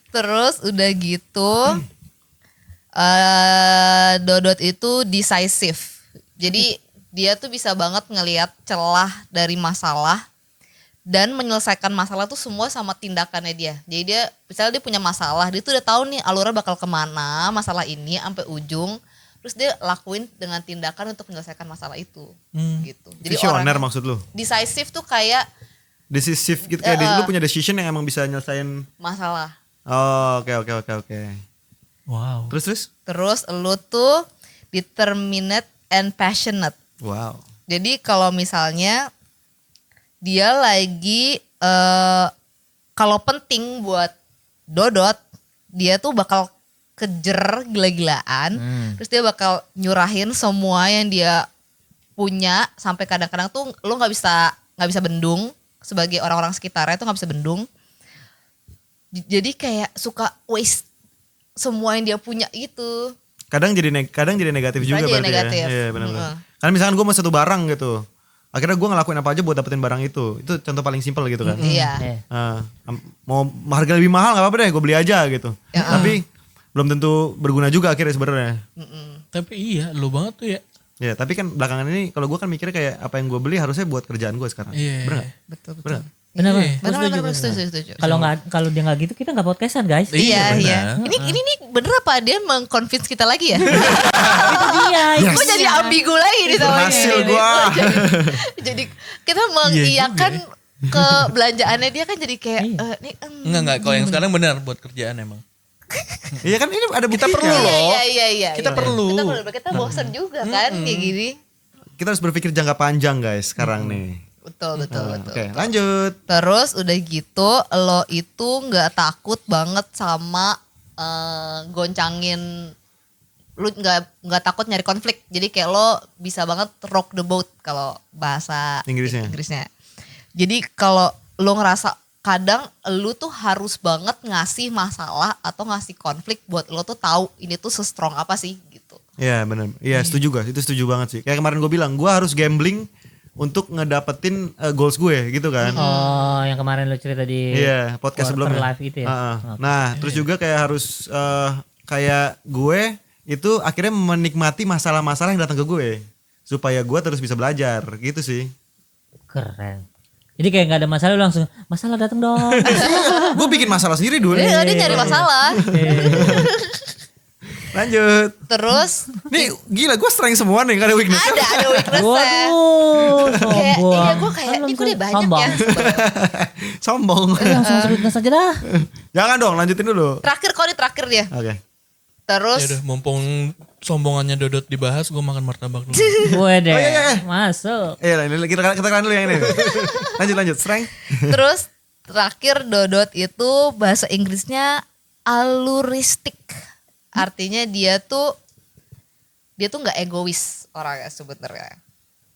Terus udah gitu Dodot itu decisive. Jadi dia tuh bisa banget ngelihat celah dari masalah dan menyelesaikan masalah tuh semua sama tindakannya dia. Jadi dia misalnya dia punya masalah, dia tuh udah tahu nih alurnya bakal kemana masalah ini sampai ujung. Terus dia lakuin dengan tindakan untuk menyelesaikan masalah itu gitu. Jadi Visioner maksud lu? decisive tuh kayak Decisive gitu kayak lu punya decision yang emang bisa nyelesain. masalah. Oh, oke. Wow. Terus lu tuh determined and passionate. Wow. Jadi kalau misalnya dia lagi kalau penting buat Dodot, dia tuh bakal kejer gila-gilaan. Terus dia bakal nyurahin semua yang dia punya sampai kadang-kadang tuh lu nggak bisa bendung sebagai orang-orang sekitarnya tuh nggak bisa bendung. Jadi kayak suka waste semua yang dia punya gitu. Kadang jadi negatif juga jadi berarti negatif. ya. Iya benar-benar. Karena misalkan gue mau satu barang gitu. Akhirnya gue ngelakuin apa aja buat dapetin barang itu. Itu contoh paling simpel gitu kan. Iya. Mau harga lebih mahal gak apa-apa deh, gue beli aja gitu. Tapi belum tentu berguna juga akhirnya sebenarnya. Tapi iya, lu banget tuh ya. Ya, tapi kan belakangan ini kalau gue kan mikirnya kayak apa yang gue beli harusnya buat kerjaan gue sekarang. Iya. Bener gak? Betul. Bener. Benar, Iya. Benar. Setuju. Kalau dia nggak gitu kita nggak podcastan guys. Iya, Iya. benar. Ini nih bener apa dia meng-convince kita lagi ya? Itu dia. Yes. Gue jadi ambigu lagi di sama Berhasil ini. gua. Jadi kita mengiyakan kebelanjaannya dia kan jadi kayak nih Enggak, kalau yang sekarang benar buat kerjaan emang. Iya kan ini ada buktinya. Kita perlu loh. Iya. Kita perlu. Kita bosan juga kan kayak gini. Kita harus berpikir jangka panjang guys sekarang nih. Betul. Oke, lanjut. Terus udah gitu lo itu nggak takut banget sama goncangin, lu nggak takut nyari konflik. Jadi kayak lo bisa banget rock the boat kalau bahasa Inggrisnya. Jadi kalau lo ngerasa kadang lu tuh harus banget ngasih masalah atau ngasih konflik buat lo tuh tahu ini tuh se-strong apa sih gitu. Iya benar. Iya setuju guys, itu setuju banget sih. Kayak kemarin gue bilang, gue harus gambling untuk ngedapetin goals gue gitu kan. Oh, yang kemarin lo cerita di podcast sebelumnya. Live itu ya. Nah, terus juga kayak harus kayak gue itu akhirnya menikmati masalah-masalah yang datang ke gue supaya gue terus bisa belajar gitu sih. Keren. Jadi kayak nggak ada masalah lu langsung masalah datang dong. Gue bikin masalah sendiri dulu. Dia nyari masalah. Lanjut. Terus Nih gila gue strength semua nih, gak ada weakness. ada weakness-nya. Waduh, Kayak, sombong. iya gue kayak ini gue udah banyak Sombong. ya. Sombong. Langsung weakness aja dah. Jangan dong, lanjutin dulu. Terakhir dia. Oke. Terus Ya udah, mumpung sombongannya Dodot dibahas, gue makan martabak dulu. Gue deh. iya. Masuk. Ini kita kan dulu yang ini. Lanjut strength. Terus terakhir Dodot itu bahasa Inggrisnya aluristik. Artinya dia tuh nggak egois orangnya sebenarnya.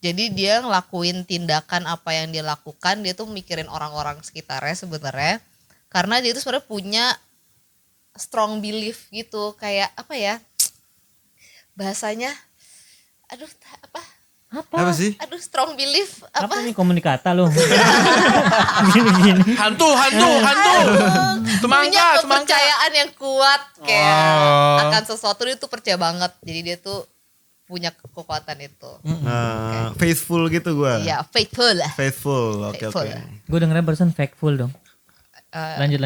Jadi dia ngelakuin tindakan apa yang dia lakukan, dia tuh mikirin orang-orang sekitarnya sebenarnya. Karena dia tuh sebenarnya punya strong belief gitu, kayak apa ya? Bahasanya Apa sih? Aduh, strong belief Apa apa? nih komunikata lu? Gini-gini. Hantu. Punya Semangka. kepercayaan yang kuat kayak akan sesuatu, dia tuh percaya banget. Jadi dia tuh punya kekuatan itu. Faithful gitu gue. Iya, faithful. Faithful. Oke. Faithful. Gue dengernya barusan fakeful dong. Lanjut.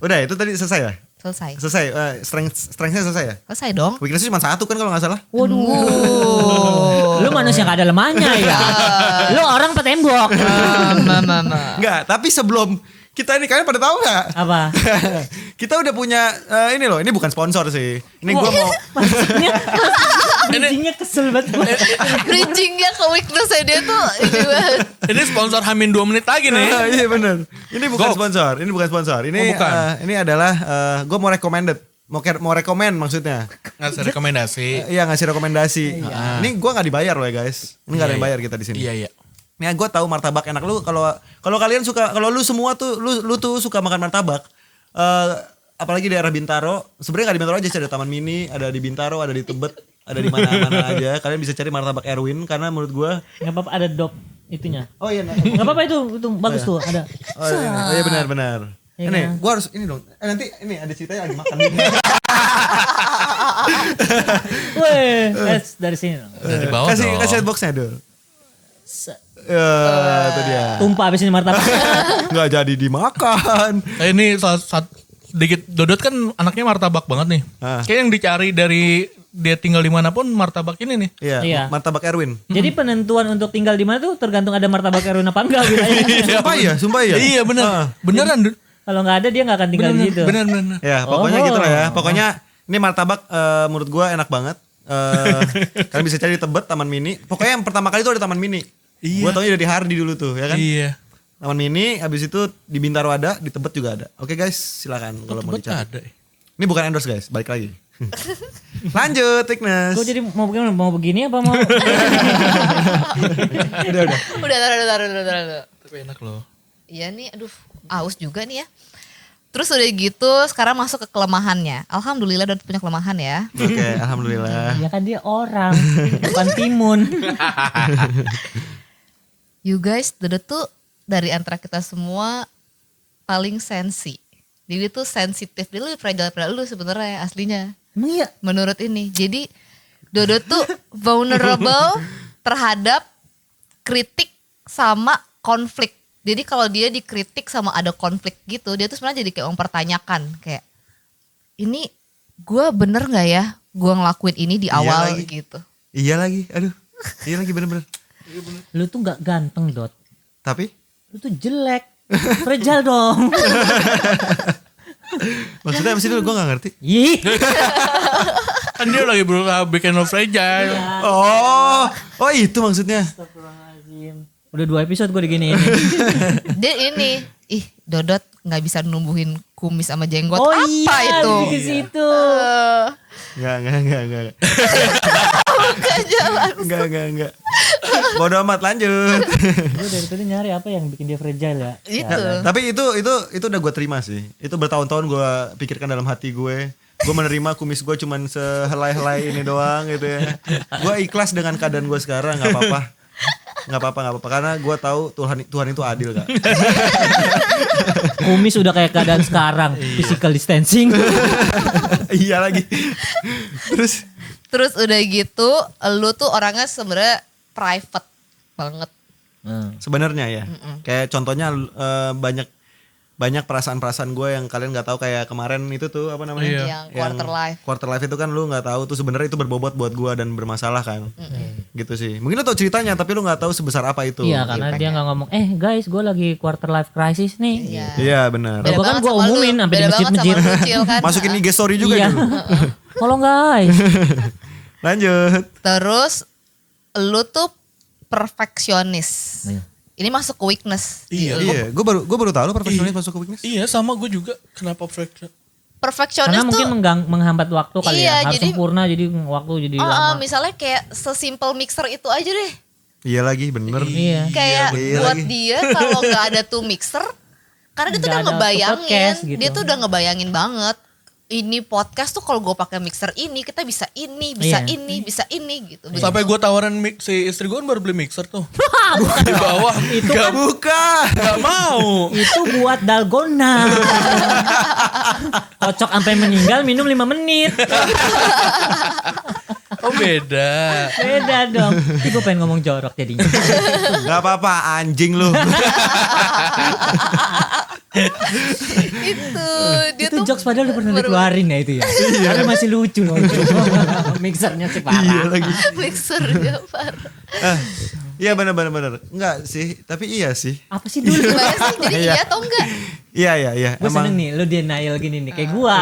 Udah itu tadi selesai ya? Selesai. Selesai. Strengthnya selesai ya? Selesai dong. Weaknessnya cuma satu kan kalau gak salah. Waduh. Lu manusia gak ada lemahnya ya. Lu orang petembok. Enggak, tapi sebelum kita ini kalian pada tahu nggak? Apa? Kita udah punya ini loh, ini bukan sponsor sih. Ini gue mau Maksudnya bridgingnya kesel banget. Bridgingnya ke weakness dia tuh ini banget. Ini sponsor Hamin 2 menit lagi nih. Iya benar. Ini bukan sponsor. Ini bukan sponsor. Ini bukan. Ini adalah gue mau recommended. Mau rekomend maksudnya. Ngasih rekomendasi. Iya ngasih rekomendasi. Ini gue nggak dibayar loh ya guys. Ini nggak ada yang bayar kita di sini. Iya. Nih gue tahu martabak enak lu kalau kalian suka, kalau lu semua tuh lu tuh suka makan martabak. Apalagi daerah Bintaro. Sebenarnya nggak di Bintaro aja sih, ada Taman Mini, ada di Bintaro, ada di Tebet, ada di mana-mana aja. Kalian bisa cari martabak Erwin karena menurut gue. Gak apa-apa ada dop itunya. Oh iya. Gak apa-apa itu bagus tuh ada. Oh iya benar. Iya Ini kan? gue harus ini dong. Nanti ini ada ceritanya lagi makan. Weh, dari sini. Dari bawah Kasih dong. kasih boxnya dulu. Ya, itu dia. Tumpah abis ini martabak. Nggak jadi dimakan. Ini sedikit Dodot kan anaknya martabak banget nih. Ah. Kayak yang dicari dari dia tinggal dimanapun martabak ini nih. Iya, Iya. martabak Erwin. Jadi penentuan untuk tinggal di mana tuh tergantung ada martabak Erwin apa enggak wilayahnya. Sumpah ya. Iya bener. Ah. Beneran. Kalau nggak ada dia nggak akan tinggal di situ. Bener. Ya, pokoknya Oh. gitu lah ya. Pokoknya ini martabak menurut gua enak banget. Kalian bisa cari di Tebet, Taman Mini. Pokoknya yang pertama kali itu ada Taman Mini. Iya. Gua taunya dari Hardi dulu tuh, ya kan? Iya. Taman Mini, habis itu di Bintaro ada, di Tebet juga ada. Oke guys, silakan kalau mau Tebet dicari. ada. Ini bukan endorse guys, balik lagi. Lanjut, Thickness. Gue jadi mau begini apa mau? Udah, taruh. Tapi enak loh. Iya nih, aduh, aus juga nih ya. Terus udah gitu, sekarang masuk ke kelemahannya. Alhamdulillah Dodot punya kelemahan ya. Oke, alhamdulillah. Ya kan dia orang, bukan timun. You guys, Dodot tuh dari antara kita semua paling sensi. Dia tuh sensitif, dia lebih fragile daripada lu sebenarnya aslinya. Emang iya? Menurut ini. Jadi Dodot tuh vulnerable terhadap kritik sama konflik. Jadi kalau dia dikritik sama ada konflik gitu, dia tuh sebenarnya jadi kayak mempertanyakan kayak ini gue bener nggak ya gue ngelakuin ini di Iya awal lagi. gitu. Iya lagi, aduh. Iya lagi bener-bener. Lu tuh nggak ganteng Dot. Tapi Lu tuh jelek. Fragile dong. maksudnya apa sih dulu gue gak ngerti. Ih. Kan dia lagi berusaha bikin lo fragile. Oh itu maksudnya. Udah 2 episode gue diginiin. Dia ini, Dodot nggak bisa numbuhin kumis sama jenggot Oh apa iya, itu? ke situ. Enggak. Bukan jalan. Enggak. Bodoh amat, lanjut. Gue dari tadi nyari apa yang bikin dia fragile ya. Itu. Tapi itu udah gue terima sih. Itu bertahun-tahun gue pikirkan dalam hati gue. Gue menerima kumis gue cuman sehelai-helai ini doang gitu ya. Gue ikhlas dengan keadaan gue sekarang, nggak apa-apa. Nggak apa-apa karena gue tahu Tuhan itu adil kak. Kumis udah kayak keadaan sekarang, physical distancing. Iya lagi. Terus udah gitu, lu tuh orangnya sebenarnya private banget. Sebenarnya ya. Kayak contohnya banyak perasaan-perasaan gue yang kalian nggak tahu, kayak kemarin itu tuh apa namanya? Iya. Yang quarter life. Quarter life itu kan lu nggak tahu tuh sebenarnya itu berbobot buat gue dan bermasalah kan. Gitu sih. Mungkin lu tahu ceritanya tapi lu nggak tahu sebesar apa itu. Iya karena dia nggak ngomong, guys gue lagi quarter life crisis nih. Iya. Iya benar. Beda Bahkan gua umumin sampai di masjid-masjid. Kan? Masukin IG story juga Iya. dulu. Tolong guys. Lanjut. Terus lu tuh perfeksionis. Iya. Ini masuk ke weakness. Iya, gue baru tahu lo perfeksionis masuk ke weakness. Iya sama gue juga. Kenapa fragile? Perfeksionis Karena tuh mungkin menghambat waktu kali Iya, ya. Harus jadi- sempurna jadi waktu jadi lama. misalnya kayak sesimpel mixer itu aja deh. Iya lagi, bener. Iya. Kayak Iya buat lagi. dia kalau nggak ada tuh mixer, karena dia tuh Nggak udah ada ngebayangin, podcast gitu. dia tuh udah ngebayangin banget. Ini podcast tuh kalau gue pakai mixer ini kita bisa ini, bisa Iya. ini, bisa ini gitu. Sampai gue tawaran si istri gue baru beli mixer tuh. Di bawah. Itu Gak, kan Bukan. gak mau. itu buat dalgona. Kocok sampai meninggal minum 5 menit. Oh beda. Beda dong. Gue pengen ngomong jorok jadinya. Gak apa-apa, anjing lu. Itu dia Itu tuh jokes padahal udah pernah baru- dikeluarin ya itu ya. Karena masih lucu loh. Mixernya sih parah. Iya lagi. mixernya parah. Iya bener. Enggak sih, tapi iya sih. Apa sih dulu? Gimana sih? Jadi Iya. iya atau enggak? Iya. Gue seneng nih lu denial gini nih kayak gua.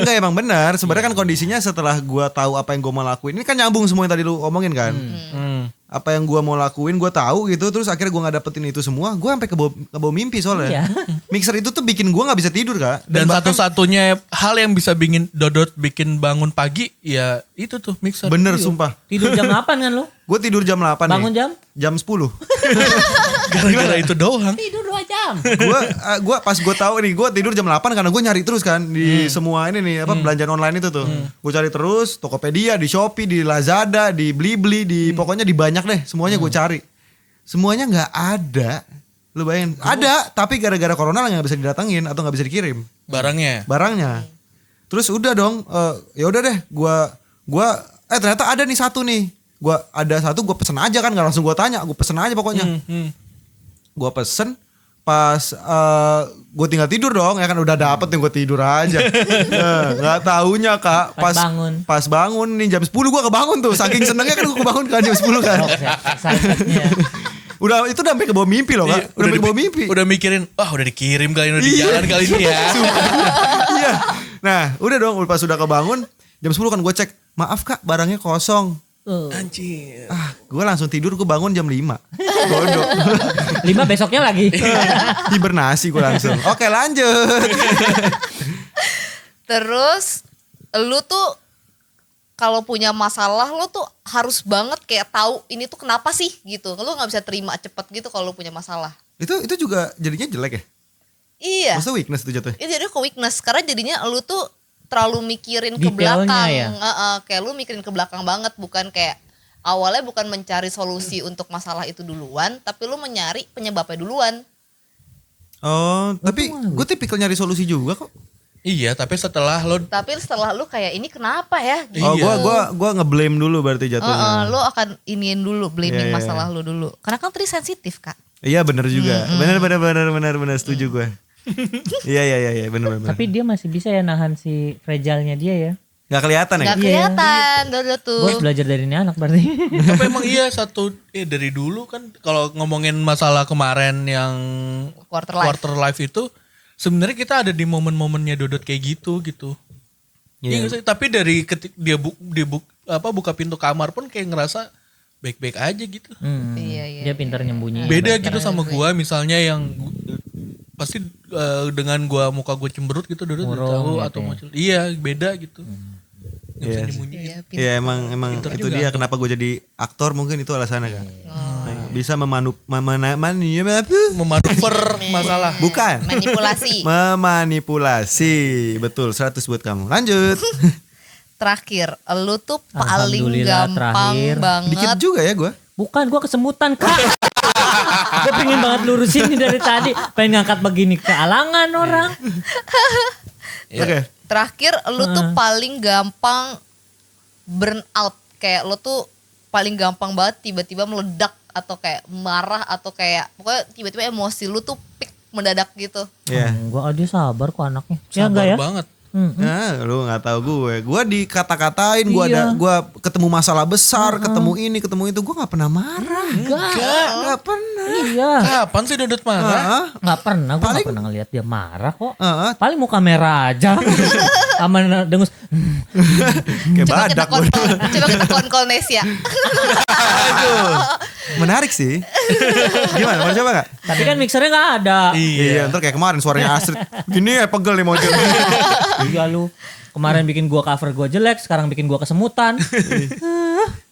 Enggak emang benar. Sebenarnya kan kondisinya setelah gua tahu apa yang gua mau lakuin. Ini kan nyambung semua yang tadi lu omongin kan. Apa yang gua mau lakuin gua tahu gitu. Terus akhirnya gua gak dapetin itu semua. Gua sampai kebawa mimpi soalnya. Iya. Mixer itu tuh bikin gua gak bisa tidur kak. Dan bahkan- satu-satunya hal yang bisa bikin Dodot bikin bangun pagi ya itu tuh mixer. bener sumpah. Tidur jam 8 kan lu? Gue tidur jam 8 Bangun nih. jam? Jam 10. Gara-gara itu doang. Tidur 2 jam. Gua pas gue tahu nih gue tidur jam 8 karena gue nyari terus kan di semua ini nih apa belanjaan online itu tuh. Gue cari terus Tokopedia, di Shopee, di Lazada, di Blibli, di pokoknya di banyak deh semuanya gue cari. Semuanya nggak ada. Lu bayangin. Ada tapi gara-gara corona nggak bisa didatengin atau nggak bisa dikirim Barangnya. barangnya. Terus udah dong, ya udah deh, gua ternyata ada nih satu nih. Gue pesen aja kan, nggak langsung gue tanya, gue pesen aja pokoknya. Gue pesen, pas gue tinggal tidur dong, ya kan udah dapet nih gue tidur aja. Nggak taunya Kak, pas bangun nih jam 10 gue kebangun tuh, saking senengnya kan gue kebangun kan jam 10 kan. Udah itu udah sampai ke bawah mimpi loh Kak. Udah ke bawah mimpi. Udah mikirin, udah dikirim kali ini, udah di jalan kali ini ya. Iya. Nah udah dong, pas udah kebangun jam 10 kan gue cek, maaf Kak barangnya kosong. Anjir. Gue langsung tidur, gue bangun jam 5. Bodoh. 5 besoknya lagi. Hibernasi gue langsung. Oke lanjut. Terus lu tuh kalau punya masalah lu tuh harus banget kayak tahu ini tuh kenapa sih gitu. Lu nggak bisa terima cepet gitu kalau lu punya masalah. Itu juga jadinya jelek ya? Iya. Maksudnya weakness itu jatuhnya? Itu jadi ke weakness karena jadinya lu tuh terlalu mikirin ke Detailnya belakang. ya? Kayak lu mikirin ke belakang banget, bukan kayak awalnya bukan mencari solusi untuk masalah itu duluan, tapi lu mencari penyebabnya duluan. Oh, tapi gue tipikal nyari solusi juga kok. Iya, tapi setelah lu kayak ini kenapa ya? Gitu. Oh, gua nge-blame dulu berarti jatuhnya. Lu akan iniin dulu, blaming Iya. masalah lu dulu. Karena kan tadi sensitif, Kak. Iya benar juga. Benar setuju gue. Iya benar. Tapi dia masih bisa ya nahan si fragile-nya dia ya. Gak kelihatan ya? Gak kelihatan, udah tuh. Gue harus belajar dari ini anak berarti. tapi emang iya dari dulu kan kalau ngomongin masalah kemarin yang quarter life itu sebenarnya kita ada di momen-momennya Dodot kayak gitu. Iya nggak sih? Tapi dari dia buka pintu kamar pun kayak ngerasa baik-baik aja gitu. Iya. Dia pintar nyembunyi. Beda gitu sama gua misalnya yang pasti dengan gua muka gua cemberut gitu Dodot udah tahu gitu atau mau iya beda gitu. Nggak bisa Iya. nyembunyi. Iya emang itu juga dia kenapa gue jadi aktor mungkin itu alasannya kan. Bisa Memanuver masalah. bukan Manipulasi. memanipulasi. Betul 100 buat kamu. Lanjut. Terakhir, lu tuh paling Alhamdulillah, gampang terakhir. Dikit banget. juga ya gue. Bukan, gue kesemutan Kak. Gue pengen banget lurusin ini dari tadi. Pengen ngangkat begini ke alangan orang. Oke. Terakhir, lu tuh paling gampang burn out. Kayak lu tuh paling gampang banget tiba-tiba meledak atau kayak marah atau kayak pokoknya tiba-tiba emosi lu tuh peak mendadak gitu. Iya. Gue dia sabar kok anaknya. Ya enggak Sabar ya? banget. Nah, lu nggak tahu gue dikata-katain, gue Iya. ketemu masalah besar, ketemu ini, ketemu itu, gue nggak pernah marah, nggak pernah. Iya. Kapan sih Dodot marah? Nggak pernah, gue nggak pernah ngeliat dia marah kok. Heeh. Paling muka merah aja. Sama dengus. Kayak Coba kita badak gue. coba kita call Nesia. Aduh, menarik sih. Gimana, mau coba nggak? Tapi kan mixernya nggak ada. Iya, ntar kayak kemarin suaranya Astrid, gini ya pegel nih mau coba. Iya lu. Kemarin bikin gua cover gua jelek, sekarang bikin gua kesemutan.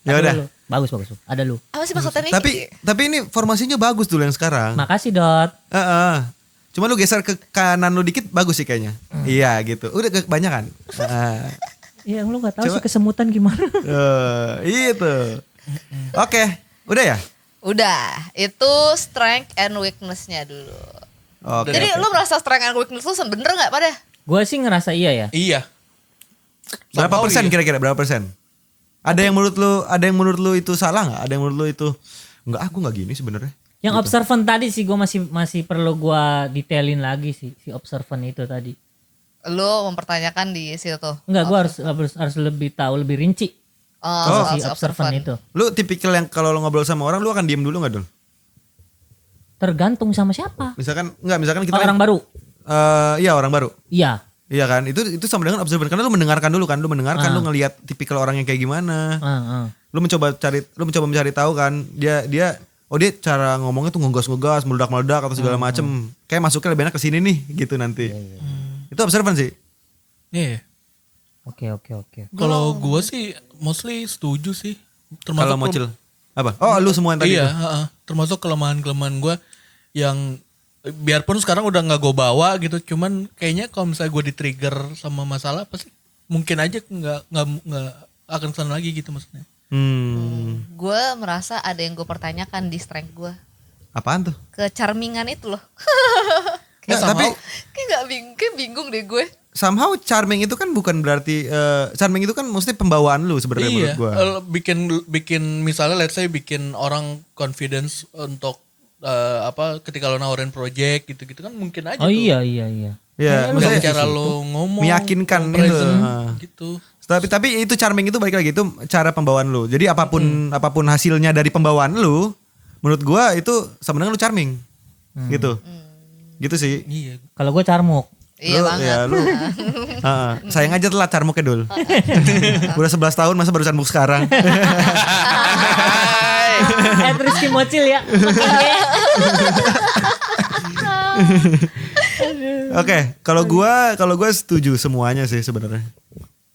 Ya Ada udah. lu. Bagus. Ada lu. Apa sih maksudnya nih? Tapi ini formasinya bagus dulu yang sekarang. Makasih Dot. Heeh. Cuma lu geser ke kanan lu dikit bagus sih kayaknya. Iya gitu. Udah kebanyakan. Iya lu gak tahu Coba. sih kesemutan gimana. Itu. Oke, udah ya? Udah, itu strength and weakness-nya dulu. Oke. Jadi lu merasa strength and weakness lu bener gak pada? Gue sih ngerasa iya ya. Iya. Berapa Somehow persen iya. kira-kira berapa persen? Ada yang menurut lu itu salah nggak? Ada yang menurut lu itu enggak, aku nggak gini sebenarnya. Yang observant tadi sih gue masih perlu gue detailin lagi sih si observant itu tadi. Lu mempertanyakan di situ. Enggak, gue harus lebih tahu, lebih rinci Oh, si observant itu. Lu tipikal yang kalau lu ngobrol sama orang lu akan diem dulu nggak Dul? Tergantung sama siapa. Misalkan kita Orang baru. Iya orang baru. Iya. Iya kan? Itu sama dengan observant karena lu mendengarkan dulu kan, lu ngelihat tipikal orang yang kayak gimana. Lu mencoba mencari tahu kan, dia cara ngomongnya tuh ngegas, meledak-meledak atau segala macem. Kayak masuknya lebih enak ke sini nih gitu nanti. Itu observant sih. Iya. Oke. Kalau gue sih mostly setuju sih. Kalau mocil apa? Oh, lu semua yang tadi. Iya, tuh. termasuk kelemahan-kelemahan gue yang biarpun sekarang udah nggak gue bawa gitu, cuman kayaknya kalau misalnya gue di-trigger sama masalah pasti mungkin aja nggak akan kesana lagi gitu maksudnya. Gue merasa ada yang gue pertanyakan di strength gue. Apaan tuh? Ke charmingan itu loh. Nggak, tapi Kayak bingung deh gue. somehow charming itu kan bukan berarti charming itu kan mesti pembawaan lu sebenarnya Iya, menurut gua. bikin misalnya let's say bikin orang confidence untuk ketika lo nawarin project gitu-gitu kan mungkin aja Oh tuh. iya. Ya, Bisa maksudnya cara lo ngomong, meyakinkan lo present, gitu. gitu. Tapi itu charming itu balik lagi itu cara pembawaan lu. Jadi apapun hasilnya dari pembawaan lu, menurut gua itu sebenarnya lu charming. Gitu. Gitu sih. Iya. Kalau gue carmuk. Iya Lu- banget. Ya, lu, sayang aja telat carmuknya Dul. Udah 11 tahun masa baru carmuk sekarang. Rizky Mocil ya. Oke, kalau gua setuju semuanya sih sebenarnya.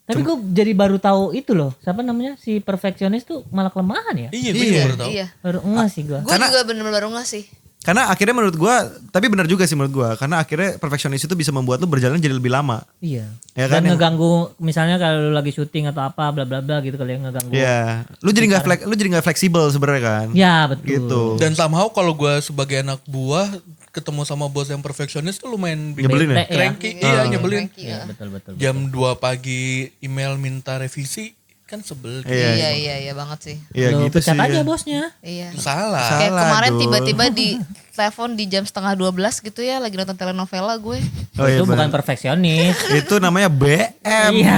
Tapi gue jadi baru tahu itu loh. Siapa namanya? Si perfeksionis tuh malah kelemahan ya? Iya, gue Iya. juga baru tahu. Iya. Baru enggak sih gue. Gue juga bener-bener baru ngasih. Karena akhirnya menurut gua, tapi benar juga sih menurut gua, karena akhirnya perfeksionis itu bisa membuat lu berjalan jadi lebih lama. Iya. Ya kan, Dan yang- ngeganggu misalnya kalau lu lagi syuting atau apa bla bla bla gitu kali yang ngeganggu. Iya, lu jadi nggak fleksibel sebenarnya kan? Ya betul. Gitu. Dan somehow kalau gue sebagai anak buah ketemu sama bos yang perfeksionis tuh lumayan bikin Nyebelin ya? Bete ya. cranky. Iya, nyebelin. Iya betul. Jam 2 pagi email minta revisi kan sebel. Iya banget sih. Iya Lu gitu sih. pecat aja Ya. bosnya. Iya. Salah. Kayak Salah, kemarin Dul. tiba-tiba di telepon di jam setengah 12 gitu ya, lagi nonton telenovela gue. Oh, iya, Itu bukan bener. perfeksionis. Itu namanya BM. Iya.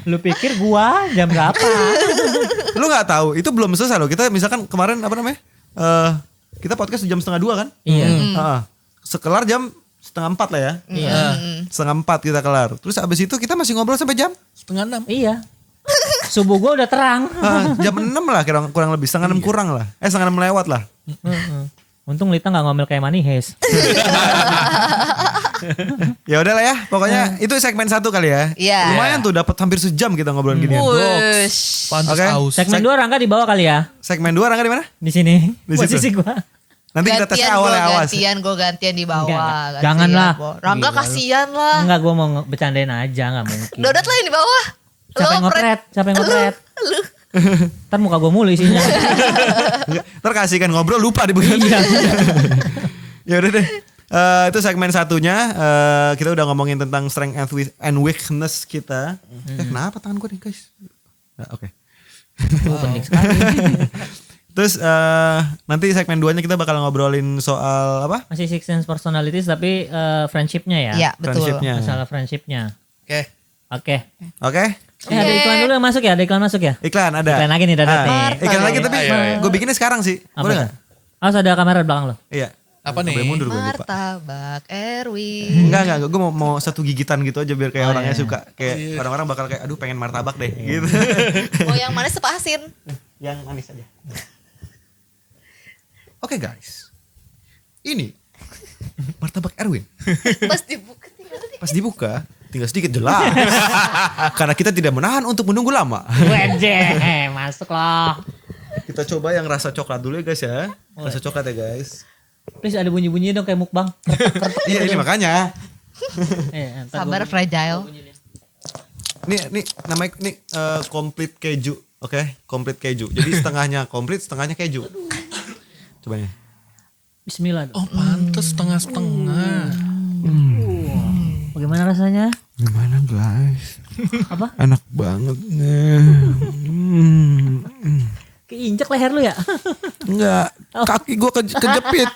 Lu pikir gua jam berapa? Lu nggak tahu, itu belum selesai loh. Kita misalkan kemarin apa namanya? Kita podcast jam 3:30 kan? Iya. Sekelar jam 3:30 lah ya. Iya. 3:30 kita kelar. Terus abis itu kita masih ngobrol sampai jam 5:30. Iya. Subuh gua udah terang. jam 6 lah kurang lebih, 5:30 kurang lah. 5:30 lewat lah. Untung Lita gak ngomel kayak Money Heist. Ya udah lah ya, pokoknya itu segmen 1 kali ya. Iya. Lumayan tuh dapat hampir sejam kita ngobrolin ginian. Wush. Pantes Oke. aus. Segmen 2 Rangga di bawah kali ya. Segmen 2 Rangga di mana? Di sini. Di Posisi situ. gua. Nanti kita tesnya awal ya, awas. Gue gantian di bawah. Enggak. gantian. Janganlah. Rangga kasihan lah. Enggak, gua mau bercandain aja, enggak mungkin. Dodot lah yang di bawah. Siapa yang ngotret? Siapa yang ngotret? Ntar muka gua mulu isinya. Ntar kasihkan ngobrol lupa di begini. Ya udah deh. Itu segmen satunya. Kita udah ngomongin tentang strength and weakness kita. Kenapa tangan gue nih guys? Oke. Itu penting sekali. Terus nanti segmen 2-nya kita bakal ngobrolin soal apa? Masih Six Sense Personalities tapi friendshipnya ya. Iya betul. Friendshipnya. Masalah friendshipnya. Oke. Oke. Oke? Ada iklan dulu yang masuk ya? Ada iklan masuk ya? Iklan ada. Iklan lagi nih Dadat nih. Iklan lagi tapi Ayo. gue bikinnya sekarang sih. Apa Boleh tuh? gak? Harus ada kamera di belakang lo. Iya. Apa nih? Sampai mundur gue lupa. Martabak Erwin. Enggak, gue mau satu gigitan gitu aja biar kayak orangnya suka. Kayak orang-orang bakal kayak aduh pengen martabak deh gitu. Oh yang manis apa asin? Yang manis aja. Oke guys. Ini martabak Erwin. Pas dibuka tinggal Pas dibuka tinggal sedikit jelas. Karena kita tidak menahan untuk menunggu lama. Wede, masuk loh. Kita coba yang rasa coklat dulu ya guys ya. Rasa coklat ya guys. Please ada bunyi-bunyi dong kayak mukbang. Iya ini makanya. Ntar sabar fragile. Nih namanya komplit keju. Oke, komplit keju. Jadi setengahnya komplit, setengahnya keju. Coba ya. Bismillah. Oh pantes setengah-setengah. Bagaimana rasanya? Gimana guys? Apa? Enak banget. Keinjek leher lu ya? Enggak, kaki gue kejepit.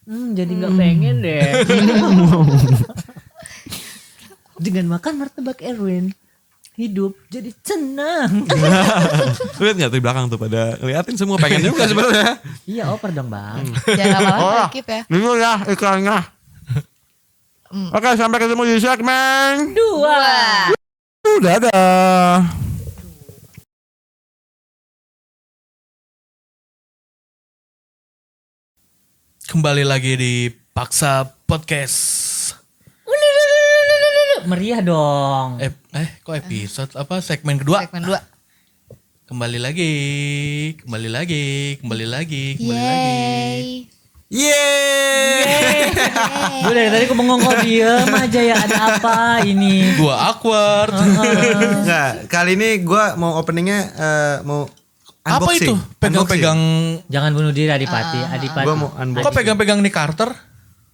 Jadi nggak pengen deh. Dengan makan martabak Erwin, hidup jadi senang. Lihat nggak tuh di belakang tuh pada ngeliatin semua pengen juga sebenarnya. Iya oper dong bang. Jangan lama-lama skip ya. Dulu ya iklannya. Oke, sampai ketemu di segmen 2. Dadah. Kembali lagi di Paksa Podcast. Meriah dong. Kok episode apa segmen kedua? Segmen 2. Kembali lagi. Yeay. Yeay. Gue dari tadi gue bengong kok diem aja ya, ada apa ini? Gua awkward. Nah, kali ini gue mau openingnya mau Apa unboxing. itu? Pegang-pegang. Jangan bunuh diri Adipati. Adipati. Gue mau unboxing. Kok pegang-pegang nih Carter?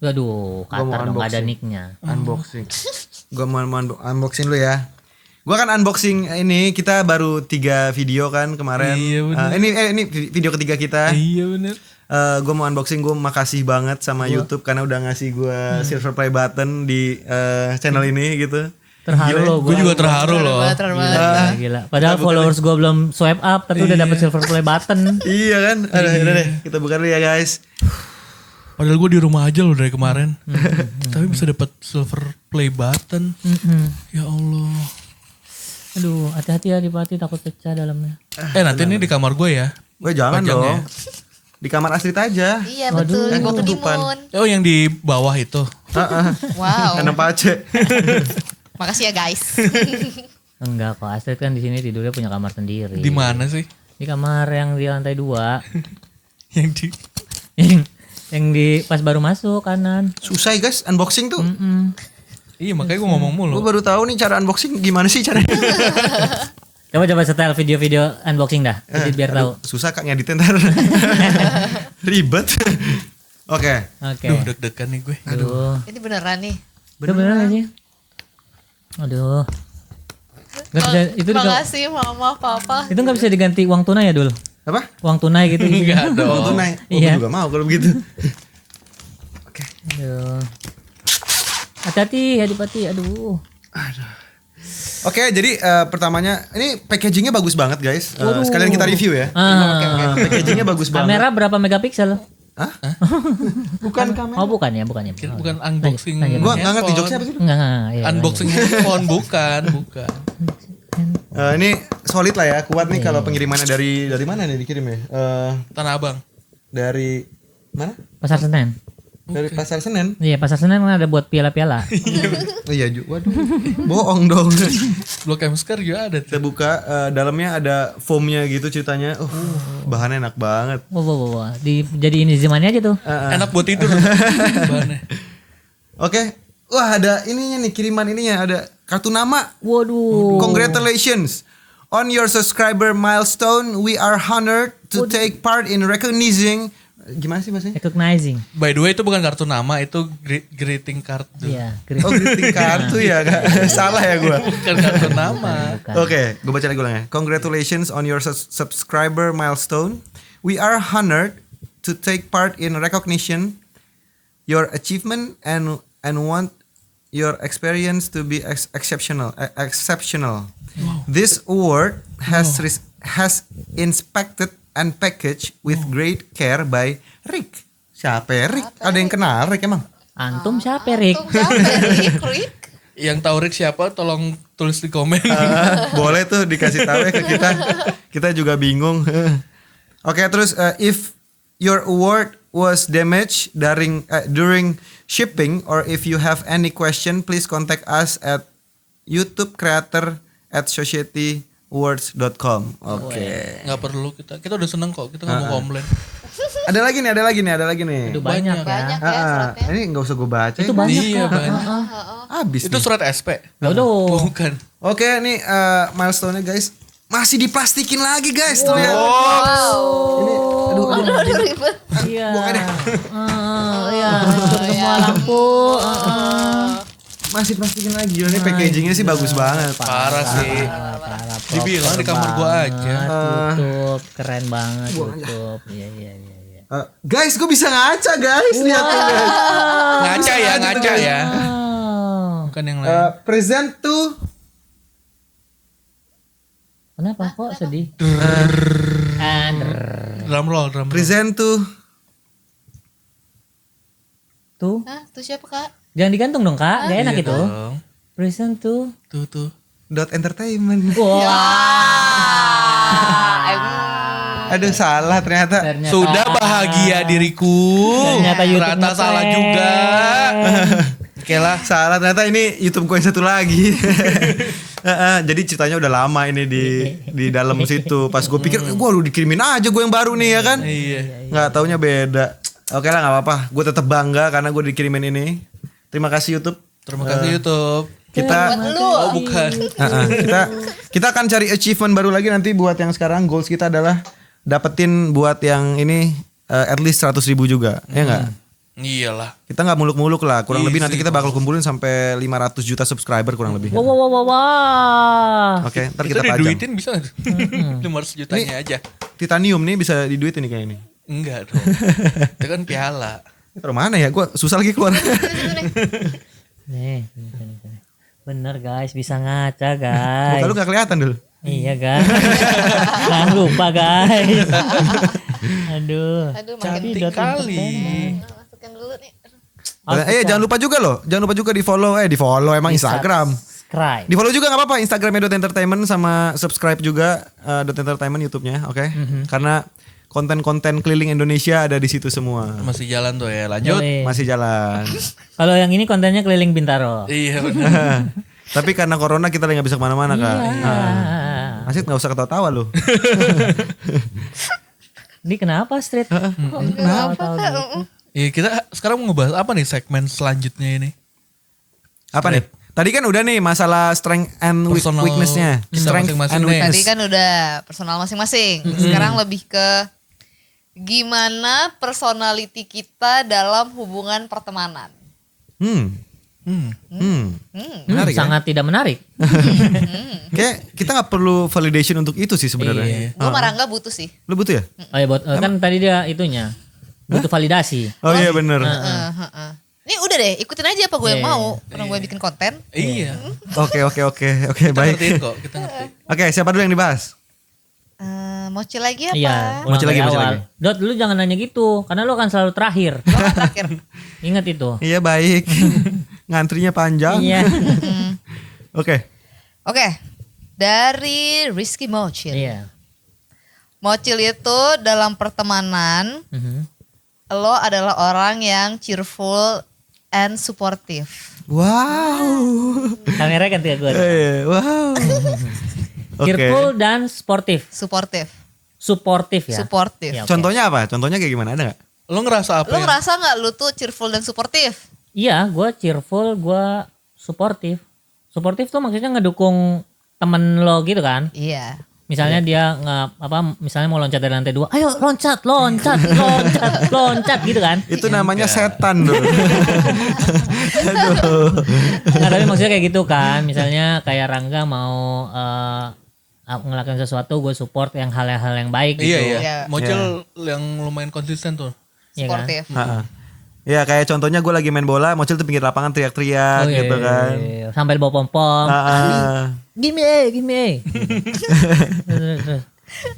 Waduh, Gua mau Qatar dong, gak ada unboxing. nicknya. Unboxing. Gue mau unboxing dulu ya. Gue kan unboxing ini kita baru 3 video kan kemarin. Iya, bener. Ini video ketiga kita. Iya bener. Gue mau unboxing, gue makasih banget sama YouTube karena udah ngasih gue silver play button di channel ini gitu. Terharu loh Gue juga terharu loh. Gila. Padahal followers gue belum swipe up tapi udah dapet silver play button. Iya kan? Udah deh, kita buka dulu ya guys. Padahal gue di rumah aja loh dari kemarin. Tapi bisa dapat silver play button. Ya Allah. Aduh, hati-hati ya Dipati, takut pecah dalamnya. Nanti ini di kamar gue ya. Gue jangan Pajangnya. dong. Di kamar Astrid aja. Iya betul, di bawah ketutupan. ketimun. Oh yang di bawah itu. Wow. Kandang pace. Makasih ya guys. Enggak kok, Astrid kan di sini tidurnya punya kamar sendiri. Di mana sih? Di kamar yang di lantai 2. Yang di yang di pas baru masuk kanan. Susah ya guys unboxing tuh. Iya makanya gue ngomong mulu. Gue baru tahu nih cara unboxing gimana sih caranya. Coba setel video-video unboxing dah. Jadi biar tahu. Susah kak ngeditnya ntar. Ribet. Oke. Oke. Duh deg-degan nih gue. Aduh. Ini beneran nih. Itu beneran gak sih? Aduh. Gak bisa, itu juga, Makasih mama, papa. itu gak bisa diganti uang tunai ya dul? Apa? Uang tunai gitu. Enggak dong. Uang tunai. Iya. Gue juga mau kalau begitu. Oke. Aduh. Hati-hati ya Dipati, aduh. Oke, jadi pertamanya ini packagingnya bagus banget guys. Sekalian kita review ya. Packagingnya bagus banget. Kamera berapa megapiksel? Hah? Bukan kamera. Oh bukan ya. Bukan unboxing. Gue nggak ngerti jokesnya apa sih? Enggak. Iya, Unboxing handphone bukan. Ini solid lah ya, kuat nih kalau pengirimannya dari mana nih dikirim ya? Tanah Abang. Dari mana? Pasar Senen. Dari Pasar Senen. Iya, Pasar Senen kan ada buat piala-piala. Oh iya, waduh. Bohong dong. Blok M Square juga ada. Kita buka dalamnya ada foamnya gitu ceritanya. Bahannya enak banget. Wah. Dijadiin zimannya aja tuh. Enak buat tidur. Bahannya. Oke. Wah, ada ininya nih, kiriman ininya ada kartu nama. Waduh. Congratulations on your subscriber milestone. We are honored to take part in recognizing. Gimana sih bahasanya? Recognizing. By the way itu bukan kartu nama, itu greeting card. Iya. Oh, greeting kartu ya kak. Salah ya gue. Bukan kartu nama. Oke, gue baca lagi ulangnya. Congratulations on your subscriber milestone. We are honored to take part in recognition your achievement and want your experience to be exceptional. This award has inspected and packaged with great care by Rick. Siapa ya Rick? Ada yang kenal Rick emang? Antum siapa Rick? Rick. Yang tahu Rick siapa tolong tulis di komen. Boleh tuh dikasih tahu ya ke kita. Kita juga bingung. Oke, terus if your award was damaged during shipping or if you have any question, please contact us at youtubecreator@societyawards.com. Oke. Nggak perlu kita udah seneng kok, kita nggak mau komplain. Ada lagi nih. Itu banyak ya. Banyak ya suratnya. Ini nggak usah gue baca. Itu banyak Iya Kak. banyak. Habis. Itu surat SP. Waduh. Bukan. Oke, nih milestone-nya guys. Masih diplastikin lagi guys tuh ya. Aduh ribet. Iya. Buang aja deh. Iya. Hancur semua lampu. Masih plastikin lagi. Ini packagingnya sih bagus banget. Parah sih. Parah. Dibilang di kamar gua aja. Tutup. Keren banget tutup. Iya. Guys, gue bisa ngaca guys. Lihat guys. Ngaca ya. Oh. Bukan yang lain. Present to Kenapa kok sedih? Drum roll. present to Tuh. Hah, tuh siapa kak? Jangan digantung dong Kak. Gak enak itu. Dong. Present tuh. Tuh. .entertainment. Aduh salah ternyata. Sudah bahagia diriku. Ternyata YouTube Ternyata salah ngeplay. juga. Oke lah. Salah ternyata ini YouTube gue yang satu lagi. Jadi ceritanya udah lama ini di dalam situ. Pas gue pikir, gue lu dikirimin aja gue yang baru nih ya kan? Iya. Nggak taunya beda. Oke lah nggak apa-apa. Gue tetap bangga karena gue dikirimin ini. Terima kasih YouTube. Terima kasih YouTube. Kita Oh bukan. kita akan cari achievement baru lagi nanti buat yang sekarang. Goals kita adalah dapetin buat yang ini at least 100.000 juga. Ya nggak? Iyalah. Kita nggak muluk-muluk lah. Kurang lebih nanti Easy, kita bakal kumpulin sampai 500 juta subscriber kurang lebih. Wah. Oke, ntar Kita kita pajang. diduitin bisa nggak? 500 jutanya aja. Titanium nih bisa diduitin nih kayak ini. Enggak dong. Itu kan piala. Taruh mana ya? Gua susah lagi keluar. Nih. Bener guys, bisa ngaca guys. Muka lu gak kelihatan dulu. Iya guys. Jangan lupa guys. Aduh. makin Cantik kali. Masukin dulu nih. Jangan lupa juga loh. Jangan lupa juga di follow. Di follow emang Instagram. Subscribe. Di follow juga gak apa-apa. Instagramnya .entertainment sama subscribe juga .entertainment YouTube-nya. Oke. Karena konten-konten keliling Indonesia ada di situ semua. Masih jalan tuh ya, lanjut. Boleh. Masih jalan. Kalau yang ini kontennya keliling Bintaro. Iya benar. Tapi karena corona kita lagi gak bisa kemana-mana Kak. Asyik gak usah ketawa lu. Ini kenapa Street? Kenapa Kak? Iya kita sekarang mau ngebahas apa nih segmen selanjutnya ini? Apa nih? Tadi kan udah nih masalah strength and Personal weakness-nya. kita Strength masing-masing and nih. weakness. Tadi kan udah personal masing-masing. Sekarang lebih ke gimana personality kita dalam hubungan pertemanan. Menarik ya? Sangat tidak menarik. Kayak kita gak perlu validation untuk itu sih sebenarnya. Iya. Gue sama Rangga butuh sih. Lu butuh ya? Oh ya, kan tadi dia itunya butuh validasi. Oh iya bener. Ini udah deh, ikutin aja apa gue yang Iya. mau. Orang gue bikin konten. Iya. Oke Kita baik. ngertiin kok, kita ngerti. Oke, siapa dulu yang dibahas? Mocil lagi apa? Iya, Mau ulang lagi, dari mau awal. lagi. Dot, lu jangan nanya gitu, karena lu akan selalu terakhir. Lo kan terakhir. Ingat itu. Iya baik. Ngantrinya panjang. Iya. Oke. Oke, dari Rizky Mocil. Iya. Mocil itu dalam pertemanan, lo adalah orang yang cheerful and supportive. Wow. Kamera ganti gue. Wow. Oke. Cheerful dan sportif. Supportive. Suportif ya. Supportive. Iya, oke. Contohnya apa? Contohnya kayak gimana? Ada gak? Lo ngerasa apa Lo ya? ngerasa nggak lu tuh cheerful dan supportive? Iya, gue cheerful, gue suportif. Suportif tuh maksudnya ngedukung temen lo gitu kan. Iya. Misalnya dia misalnya mau loncat dari lantai 2, ayo loncat gitu kan. Itu namanya setan dulu. Nah tapi maksudnya kayak gitu kan. Misalnya kayak Rangga mau ngelakuin sesuatu, gue support yang hal-hal yang baik gitu. Iya. Iya. Mocil yang lumayan konsisten tuh. Iya kan? Supportive. Ya kayak contohnya gue lagi main bola, Mocil tuh pinggir lapangan teriak-teriak Oh, iya, gitu kan. iya. Sambil bawa pom-pom. Gimme.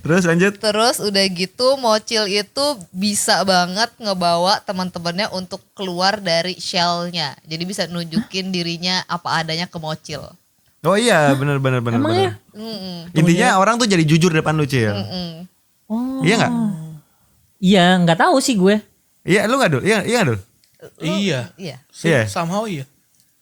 Terus lanjut. Terus udah gitu Mocil itu bisa banget ngebawa teman-temannya untuk keluar dari shell-nya. Jadi bisa nunjukin dirinya apa adanya ke Mocil. Oh iya bener. Emang ya? Intinya orang tuh jadi jujur depan lu Cil. Oh. Iya gak? Iya, nggak tahu sih gue. Iya lu gak Dul? Iya gak Dul? Iya. Iya. Iya. Somehow iya.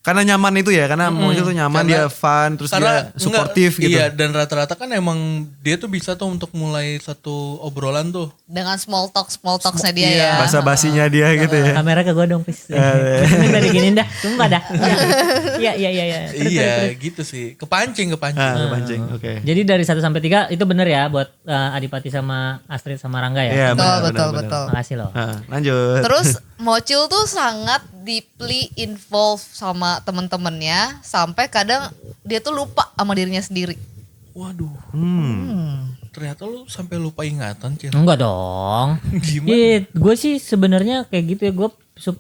Karena nyaman itu ya, karena Mocil tuh nyaman, Karena- dia fun, terus Karena dia suportif gitu. Iya, dan rata-rata kan emang dia tuh bisa tuh untuk mulai satu obrolan tuh. Dengan small talksnya dia Iya. ya. Bahasa basinya dia gitu ya. Kamera ke gue dong, please. Dari gini dah, sumpah dah. Iya. Terus. Iya, gitu sih. Kepancing. Kepancing, oke. Jadi dari 1 sampai 3 itu bener ya buat Adipati sama Astrid sama Rangga ya. Iya Betul. Makasih loh. Lanjut. Terus Mocil tuh sangat deeply involved sama temen-temennya sampai kadang dia tuh lupa sama dirinya sendiri. Waduh, ternyata lu sampai lupa ingatan, Cil. Enggak dong. Gimana? Iya, gue sih sebenarnya kayak gitu ya.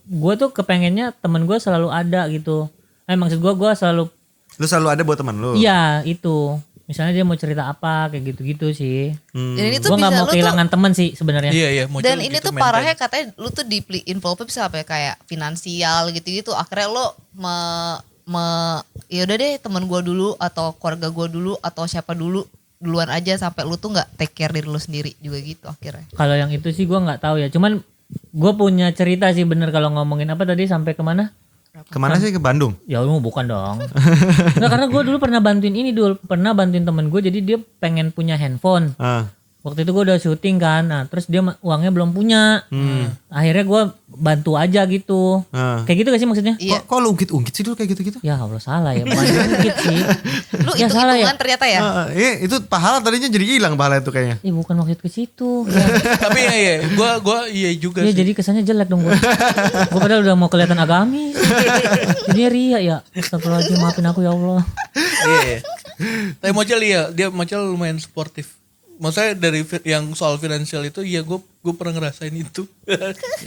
Gue tuh kepengennya temen gue selalu ada gitu. Maksud gue selalu. Lu selalu ada buat teman lu. Iya itu. Misalnya dia mau cerita apa kayak gitu-gitu sih. Dan ini tuh Gue nggak bisa mau lu tuh kehilangan temen sih sebenarnya. Iya, Mocil dan ini gitu tuh maintain. parahnya katanya lu tuh deeply involved bisa apa ya kayak finansial gitu-gitu. Akhirnya lu ya udah deh teman gua dulu atau keluarga gua dulu atau siapa duluan aja sampai lu tuh nggak take care diri lu sendiri juga gitu akhirnya. Kalau yang itu sih gue nggak tahu ya. Cuman gue punya cerita sih bener kalau ngomongin apa tadi sampai kemana? Kemana sih? Ke Bandung? Ya lu bukan dong. Nggak, karena gue dulu pernah bantuin temen gue, jadi dia pengen punya handphone. Waktu itu gue udah syuting kan, nah terus dia uangnya belum punya. Akhirnya gue bantu aja gitu. Kayak gitu gak sih maksudnya? Iya. Kok lu ungkit sih dulu kayak gitu-gitu? Ya Allah salah ya, bukan ungkit sih. Lu Ya, salah ya. hitung-hitungan ternyata ya. Itu pahala tadinya jadi hilang pahala itu kayaknya. Bukan waktu itu ke situ. Ya. Tapi ya, gua iya juga Ya sih. jadi kesannya jelek dong gue. Gue padahal udah mau kelihatan agamis. Jadinya ria ya. Astagfirullahaladzim, maafin aku ya Allah. Iya. Tapi Mocel iya, dia Mocel lumayan sportif. Maksudnya dari yang soal finansial itu, iya gue pernah ngerasain itu.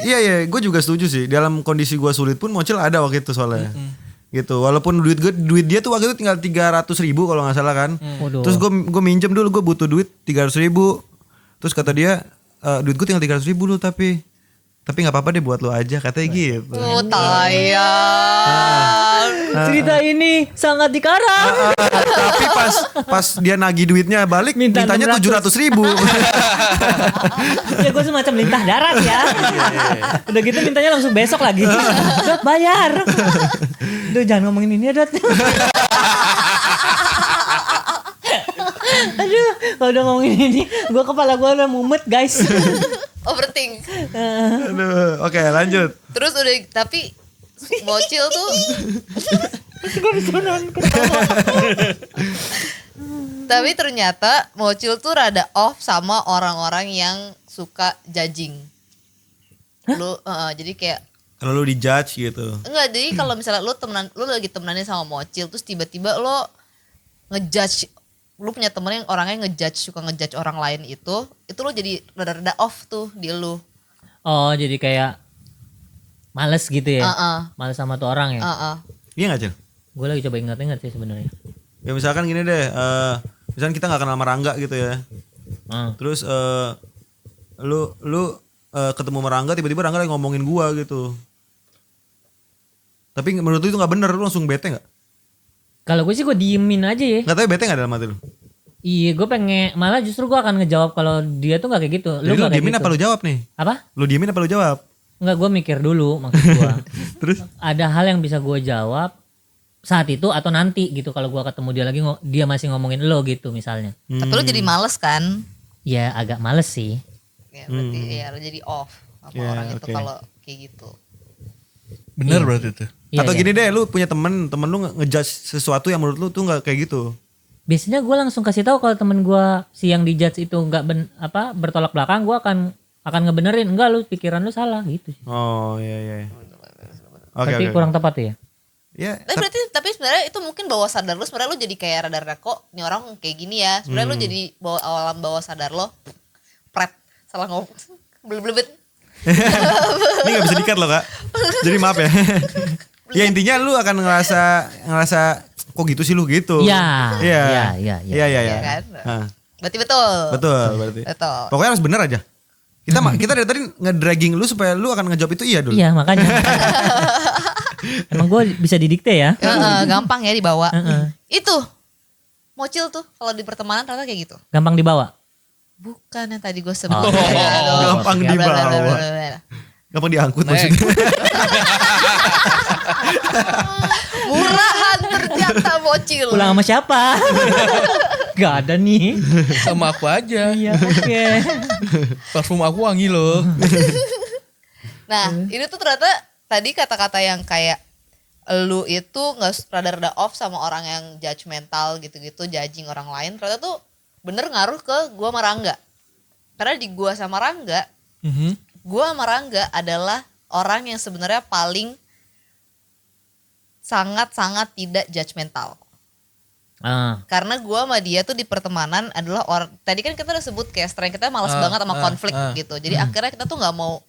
Iya, gue juga setuju sih. Dalam kondisi gue sulit pun Mocil ada waktu itu soalnya. Gitu. Walaupun duit dia tuh waktu itu tinggal 300.000 kalau nggak salah kan. Terus gue minjem dulu, gue butuh duit 300.000. Terus kata dia, duit gue tinggal 300.000 dulu tapi nggak apa-apa deh buat lo aja katanya gitu. Oh tayang. Cerita ini sangat dikarang. Tapi pas dia nagih duitnya balik mintanya 700.000. Ya gue semacam lintah darat ya. Udah gitu mintanya langsung besok lagi. Dot bayar. Udah jangan ngomongin ini ya Dot. Aduh, kalau udah ngomongin ini, kepala gue udah mumet guys. Overthink. Aduh, oke lanjut. Terus udah tapi Mocil tuh tapi ternyata Mocil tuh rada off sama orang-orang yang suka judging. Lu jadi kayak Kalau lu dijudge gitu. enggak, jadi kalau misalnya lu lagi temenannya sama Mocil terus tiba-tiba lo ngejudge, lu punya temen yang orangnya suka ngejudge orang lain itu lo jadi rada-rada off tuh di lu. Oh jadi kayak males gitu ya. Males sama tuh orang ya. Iya gak Cil? Gue lagi coba ingat-ingat sih sebenarnya. Ya misalkan gini deh, misalkan kita gak kenal sama Rangga gitu ya. Terus lu ketemu sama Rangga, tiba-tiba Rangga lagi ngomongin gua gitu. Tapi menurut lu itu gak bener, lu langsung bete gak? Kalau gue sih gue diemin aja ya. Gak tau bete gak dalam hati lu? Iya gue pengen, malah justru gue akan ngejawab kalau dia tuh gak kayak gitu. Jadi lu nggak kayak diemin gitu. apa lu jawab nih? Apa? Lu diemin apa lu jawab? Enggak, gue mikir dulu maksud gue. Terus? Ada hal yang bisa gue jawab saat itu atau nanti gitu. Kalau gue ketemu dia lagi, dia masih ngomongin lo gitu misalnya. Tapi lu jadi males kan? Ya agak males sih. Ya berarti ya lu jadi off sama orang itu kalau kayak gitu. Bener berarti itu. Iya, Atau iya. gini deh, lu punya temen lu ngejudge sesuatu yang menurut lu tuh gak kayak gitu. Biasanya gue langsung kasih tahu kalau temen gue si yang dijudge itu nggak bertolak belakang, gue akan ngebenerin. Enggak, lu pikiran lu salah gitu. Oh iya. Tapi kurang tepat ya. Ya, Tapi sebenarnya itu mungkin bawah sadar lu, sebenarnya lu jadi kayak rada-rada kok ini orang kayak gini ya. Sebenarnya lu jadi alam bawah sadar lo. Salah ngomong. Blebet. ini gak bisa dikat loh Kak. Jadi maaf ya. Ya intinya lu akan ngerasa kok gitu sih lu gitu. Iya. Iya. kan? Hah. Berarti betul. Betul berarti. Betul. Pokoknya harus bener aja. Kita dari tadi ngedragging lu supaya lu akan ngejawab itu iya dulu. Iya makanya. Emang gue bisa didikte ya. Gampang ya dibawa. Itu Mocil tuh kalau di pertemanan ternyata kayak gitu. Gampang dibawa. Bukan yang tadi gue sebut. Gampang dibawa. Gampang diangkut maksudnya. Murahan ternyata Mocil. Pulang sama siapa? Gak ada nih. Sama aku aja. Iya oke. Parfum aku wangi loh. Nah ini tuh ternyata tadi kata-kata yang kayak lu itu nggak rada-rada off sama orang yang judgmental gitu-gitu, judging orang lain, ternyata tuh bener ngaruh ke gua sama Rangga. Karena di gua sama Rangga, gua sama Rangga adalah orang yang sebenarnya paling sangat-sangat tidak judgmental. Karena gua sama dia tuh di pertemanan adalah orang, tadi kan kita udah sebut kayak strength kita malas banget sama konflik gitu. Jadi akhirnya kita tuh nggak mau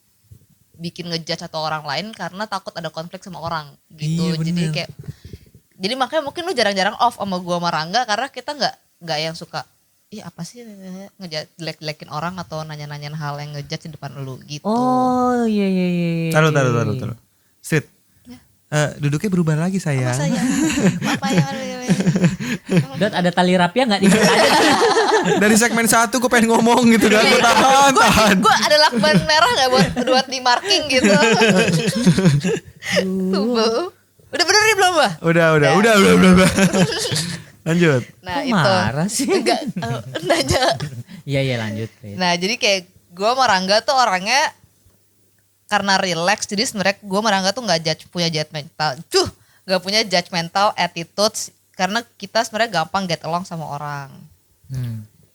bikin ngejudge atau orang lain karena takut ada konflik sama orang gitu. Iya, jadi kayak jadi makanya mungkin lu jarang-jarang off sama gua sama Rangga karena kita nggak yang suka apa sih jelek-jelekin orang atau nanya-nanyain hal yang ngejudge di depan lu gitu. Oh iya. Taruh. Sit. Duduknya berubah lagi sayang. Apa sayang? Apa yang Dot ada tali rapia nggak di Dari segmen 1 gue pengen ngomong gitu kan. Gue tahan. Gue ada lakban merah gak buat di marking gitu. Udah bener nih belum Bah? Udah. Lanjut. Nah Kok itu. marah sih? Enggak, nanya Iya lanjut. Rit. Nah jadi kayak gue sama Rangga tuh orangnya karena relax, jadi sebenarnya gue sama Rangga tuh nggak punya judgmental attitudes karena kita sebenarnya gampang get along sama orang.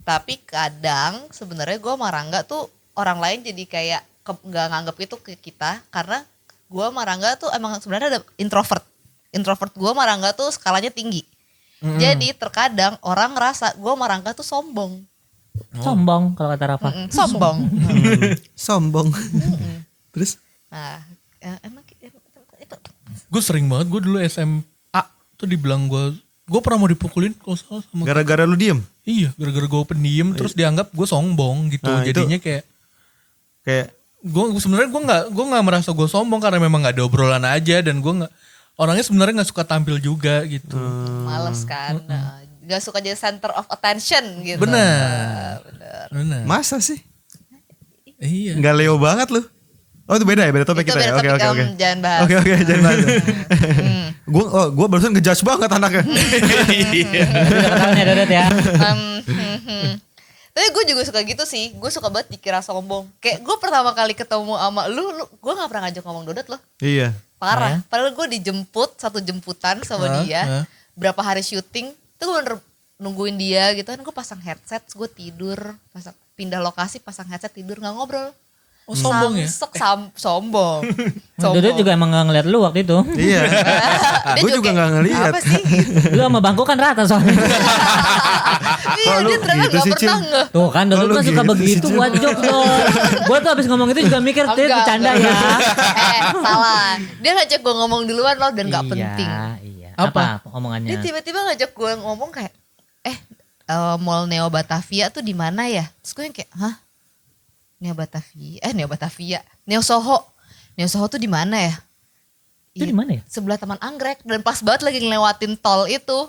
Tapi kadang sebenarnya gue sama Rangga tuh orang lain jadi kayak nggak nganggap itu ke kita karena gue sama Rangga tuh emang sebenarnya ada introvert gue sama Rangga tuh skalanya tinggi. Jadi terkadang orang ngerasa gue sama Rangga tuh sombong. Sombong kalau kata Rafa. Sombong. Sombong. Terus? Nah, emang Gue sering banget, gue dulu SMA tuh dibilang gue pernah mau dipukulin kalau salah sama. Gara-gara lu diem? Iya, gara-gara gue pendiam terus dianggap gue sombong gitu. Nah, jadinya kayak gue sebenarnya gue nggak merasa gue sombong karena memang nggak ada obrolan aja dan gue nggak orangnya sebenarnya nggak suka tampil juga gitu. males kan. Gak suka jadi center of attention gitu. Benar. Masa sih? Iya. Nggak Leo banget lu. Oh itu beda ya, beda topik Itu kita ya. beda topik, Oke. jangan bahas. Oke, jangan bahas. Gue barusan ngejudge banget anaknya. Ketahuan ya Dodot ya. Tapi gue juga suka gitu sih. Gue suka banget dikira sombong. Kayak gue pertama kali ketemu sama lu gue gak pernah ngajak ngomong Dodot loh. Iya. Parah. Padahal gue dijemput satu jemputan sama dia. Berapa hari syuting. Tuh gue bener nungguin dia gitu kan. Gue pasang headset, gue tidur. Pindah lokasi, pasang headset, tidur, gak ngobrol. Oh sombong ya? Sombong. Dodot juga emang gak ngeliat lu waktu itu. Iya. Dia Gue juga gak ngeliat. Apa sih? Lu sama bangku kan rata soalnya. Iya lu dia ternyata gitu gak sih, pernah Cil? ngeh. Tuh kan Dodot lu kan suka gitu begitu sih, buat jokes Dot. Gue tuh abis ngomong itu juga mikir tuh Enggak, bercanda enggak. ya. Salah. Dia ngajak gue ngomong duluan loh dan gak penting. Iya. Apa? Apa omongannya? Dia tiba-tiba ngajak gue ngomong kayak, Mall Neo Batavia tuh di mana ya? Terus gue yang kayak, hah? Neo Batavia. Neo Soho tuh di mana ya? Itu di mana ya? Sebelah Taman Anggrek dan pas banget lagi ngelewatin tol itu.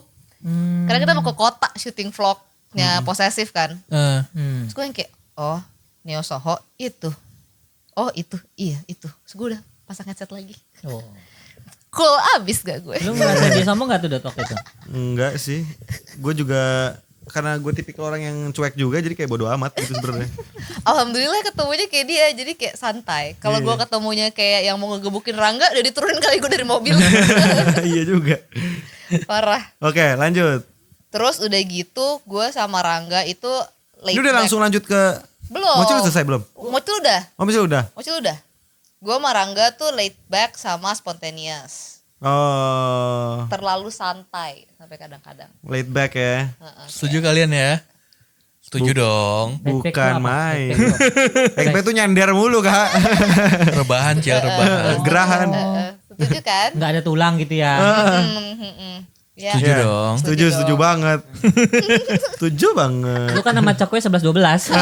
Karena kita mau ke kota syuting vlognya Posesif kan. Terus gue yang kayak, oh Neo Soho itu. Oh itu, iya itu. Terus gue udah pasang headset lagi. Oh. Cool abis gak gue? Lu ngerasa dia sombong gak tuh Dot waktu itu? Enggak sih. Gue juga karena gue tipikal orang yang cuek juga jadi kayak bodo amat gitu sebenarnya. Alhamdulillah ketemunya kayak dia jadi kayak santai. Kalau gue ketemunya kayak yang mau ngegebukin Rangga udah diturunin kali gue dari mobil. Iya juga. Parah. Oke, lanjut. Terus udah gitu gue sama Rangga itu laid Ini udah back. langsung lanjut ke Belum. Mocil udah selesai belum? Mocil udah. Oh, Mocil udah. Gue sama Rangga tuh laid back sama spontaneous. Oh, Terlalu santai sampai kadang-kadang. laid back ya. Setuju kalian ya? Setuju dong. Backpack Bukan tuh apa? main. Backpack tuh Backpack tuh nyender mulu kak. Rebahan Cil, rebahan. Gerahan. Setuju kan? nggak ada tulang gitu ya. Ya. Setuju dong. Setuju banget. Setuju banget. Lu kan sama cakwe 11-12.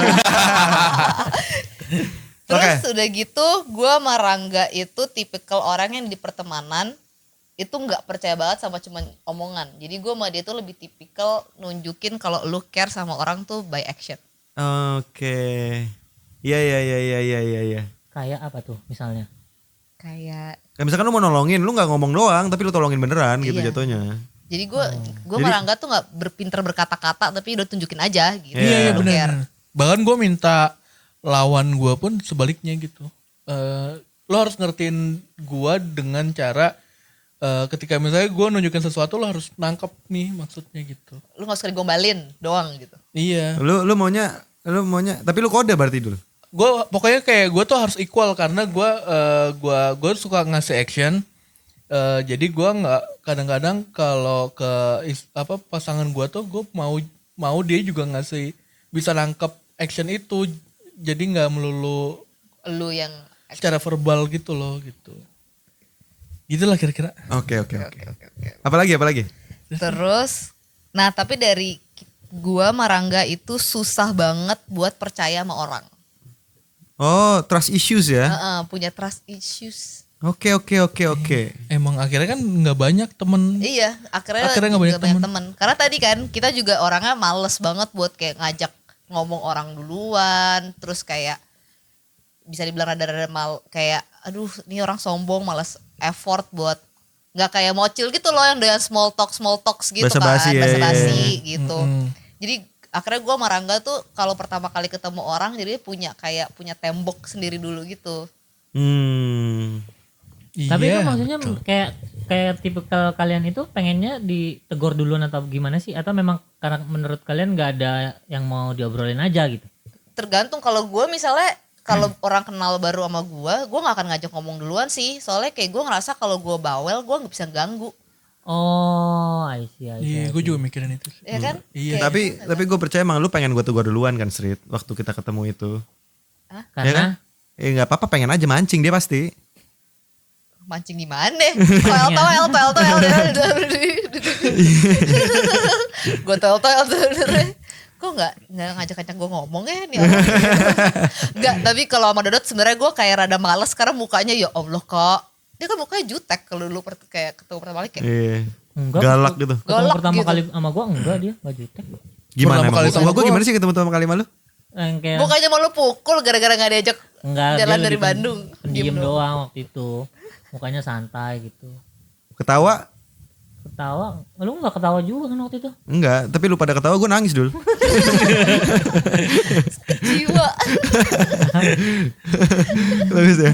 Terus udah gitu gue sama Rangga itu tipikal orang yang di pertemanan itu nggak percaya banget sama cuman omongan. Jadi gue sama dia tuh lebih tipikal nunjukin kalau lu care sama orang tuh by action. Oke. Iya. Kayak apa tuh misalnya? Kayak Kayak misalkan lu mau nolongin, lu gak ngomong doang tapi lu tolongin beneran gitu Iya. jatuhnya. jadi gue sama Rangga tuh nggak berpinter berkata-kata tapi udah tunjukin aja gitu. Iya Lu care. benar. Bahkan gue minta lawan gue pun sebaliknya gitu. Lo harus ngertiin gue dengan cara ketika misalnya gue nunjukin sesuatu lo harus nangkep nih maksudnya gitu. Lu nggak usah digombalin doang gitu. Iya. Lu maunya tapi lu kode berarti dulu. Gue pokoknya kayak gue tuh harus equal karena gue suka ngasih action. Jadi gue nggak kadang-kadang kalau ke pasangan gue tuh gue mau dia juga ngasih bisa nangkep action itu. Jadi nggak melulu Lu yang secara verbal gitu loh gitu. Gitulah kira-kira. Oke. Apalagi? terus. Nah tapi dari gua sama Rangga itu susah banget buat percaya sama orang. Oh, trust issues ya. Punya trust issues. Oke. Emang akhirnya kan nggak banyak temen. Iya, akhirnya nggak juga banyak temen. temen. Karena tadi kan kita juga orangnya males banget buat kayak ngajak ngomong orang duluan, terus kayak bisa dibilang rada-rada kayak aduh ini orang sombong, males effort buat nggak kayak Mocil gitu loh yang dengan small talks gitu Basa-basi kan, ya, basa-basi iya. gitu. Jadi akhirnya gue sama Rangga tuh kalau pertama kali ketemu orang jadi punya tembok sendiri dulu gitu. Tapi itu Iya, maksudnya kayak tipikal kalian itu pengennya ditegur duluan atau gimana sih? Atau memang karena menurut kalian nggak ada yang mau diobrolin aja gitu? Tergantung. Kalau gue misalnya kalau orang kenal baru sama gue nggak akan ngajak ngomong duluan sih. Soalnya kayak gue ngerasa kalau gue bawel gue nggak bisa ganggu. Oh, I see. Iya, gue juga mikirin itu. Ya kan? Iya. Tapi gue percaya emang lu pengen gue tegur duluan kan Street waktu kita ketemu itu. Ya kan? Karena Nggak apa-apa, pengen aja mancing dia pasti. Mancing di mana? Toel. Gue toel. Kok nggak ngajak-ngajak gue ngomong ya nih orang. Nggak, tapi kalau sama Dodot sebenarnya gue kayak rada males karena mukanya ya Allah kok. Dia kan mukanya jutek kalau dulu kayak ketemu pertama kali kayak. Iya. enggak. Galak gitu. Ketemu Galak pertama gitu. kali sama gue enggak dia enggak jutek. Gimana Pertama emang? kali sama Gue gimana sih ketemu pertama kali sama lu? Yang kayak Mukanya mau lu pukul gara-gara gak diajak enggak jalan dia dari lebih Bandung. Pendiam doang waktu itu. Mukanya santai gitu. Ketawa? Ketawa, lu enggak ketawa juga kan waktu itu? Enggak, tapi lu pada ketawa gue nangis dulu. Jiwa. Bagus ya?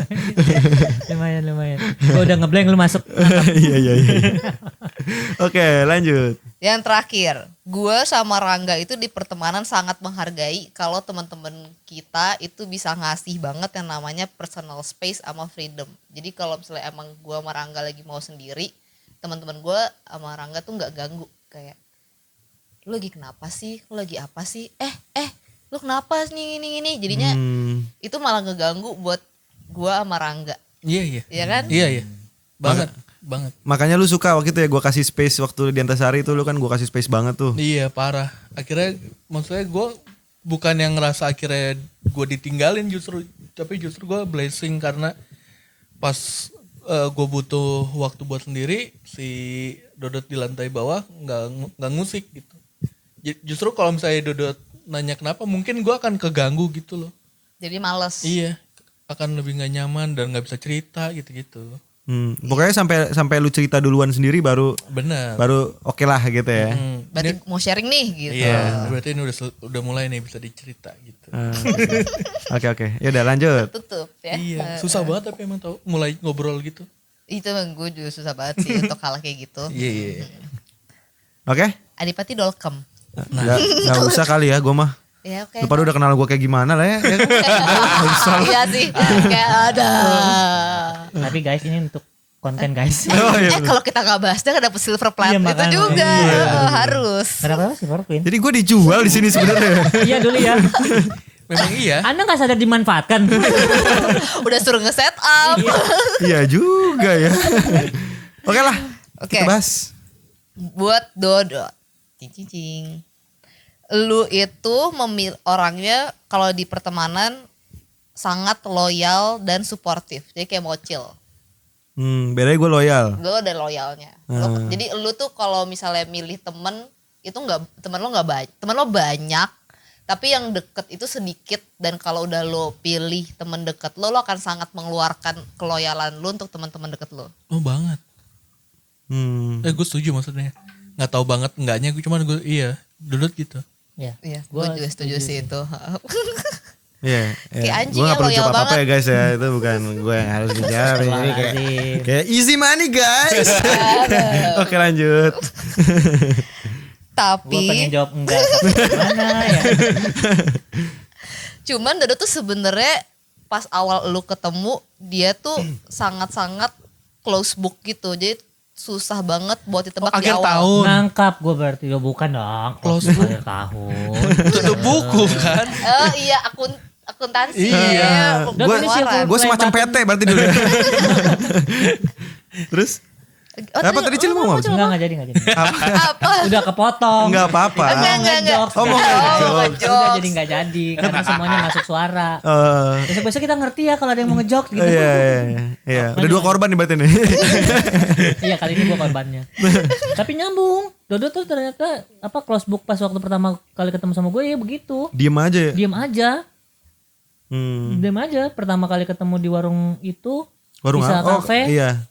lumayan. Gua udah ngeblank lu masuk. Iya. Oke, lanjut. Yang terakhir, gue sama Rangga itu di pertemanan sangat menghargai kalau teman-teman kita itu bisa ngasih banget yang namanya personal space sama freedom. Jadi kalau misalnya emang gue sama Rangga lagi mau sendiri, teman-teman gue sama Rangga tuh nggak ganggu kayak, lu lagi kenapa sih? Lu lagi apa sih? Lu kenapa nih ini? Jadinya itu malah ngeganggu buat gue sama Rangga. Iya. Iya kan? Iya. Banget. Makanya lu suka waktu itu ya gue kasih space waktu di Antasari itu, lu kan gue kasih space banget tuh. Iya, parah. Akhirnya maksudnya gue bukan yang ngerasa akhirnya gue ditinggalin tapi justru gue blessing karena pas gue butuh waktu buat sendiri, si Dodot di lantai bawah nggak ngusik gitu. Justru kalau misalnya Dodot nanya kenapa, mungkin gue akan keganggu gitu loh. Jadi males. Iya, akan lebih nggak nyaman dan nggak bisa cerita gitu. Pokoknya sampai lu cerita duluan sendiri baru Benar. oke lah gitu ya. Berarti mau sharing nih gitu. Iya, berarti ini udah mulai nih bisa dicerita gitu. Oke. Ya udah lanjut. Tutup ya. Iya, susah banget tapi emang tahu mulai ngobrol gitu. Itu emang gue juga susah banget sih untuk hal kayak gitu. Iya. Oke? Adipati Dolkem. Nggak usah kali ya gue mah. Ya oke. Lu pada udah kenal gue kayak gimana lah ya. Iya sih. Kayak ada. Tapi guys ini untuk konten guys. Oh, iya bener. Kalau kita nggak bahas dia kan dapet silver plate Iya, itu makanya. juga. Iya. Harus. Kenapa sih Silver Queen? Jadi gue dijual di sini sebenarnya. Iya dulu ya. Memang iya. Anda nggak sadar dimanfaatkan. Udah suruh nge-set up. Iya juga ya. Oke lah. Oke. Kita bahas. Buat Dodot. Cing. Lu itu orangnya kalau di pertemanan sangat loyal dan suportif. Jadi kayak mocil. Bedanya gue loyal. Lu ada loyalnya. Jadi lu tuh kalau misalnya milih temen itu temen lo banyak, tapi yang deket itu sedikit. Dan kalau udah lo pilih temen deket lo akan sangat mengeluarkan keloyalan lo untuk teman-teman deket lo. Oh banget. Gue setuju maksudnya. Nggak tahu banget enggaknya, cuman gue iya Dodot gitu. Iya. Iya, gue juga setuju sih itu. Iya. Kayak anjing Gue ya, gak perlu loyal coba apa-apa ya banget. guys ya. Itu bukan gue yang harus bicara. Ini kayak easy money guys. Oke lanjut. Gue Tapi pengen jawab enggak. Tapi gimana ya? cuman Dodot tuh sebenarnya pas awal lu ketemu dia tuh sangat-sangat close book gitu. Jadi susah banget buat ditebak di Akhir awal. tahun. Nangkap gue berarti. Ya bukan dong. Close Close akhir tahun. Tutup buku kan. Iya akuntansi. Iya. Dan ini silver Gue semacam PT berarti dulu. Terus? Apa tadi Cil mau ngomong? Enggak jadi. Apa? Udah kepotong. Enggak apa-apa. Enggak. Ngejokes, Oh, mau guys. ngejokes. Udah jadi enggak jadi. Karena semuanya masuk suara. Eh, Besok-besok kita ngerti ya kalau ada yang mau ngejokes gitu. Iya. Udah 2 korban nih berarti nih. Iya kali ini gue korbannya. Tapi nyambung. Dodo tuh ternyata close book pas waktu pertama kali ketemu sama gue ya begitu. Diem aja ya. Diam aja. Hmm. Diam aja. Pertama kali ketemu di warung itu. Warung Bisa apa? Cafe. Iya.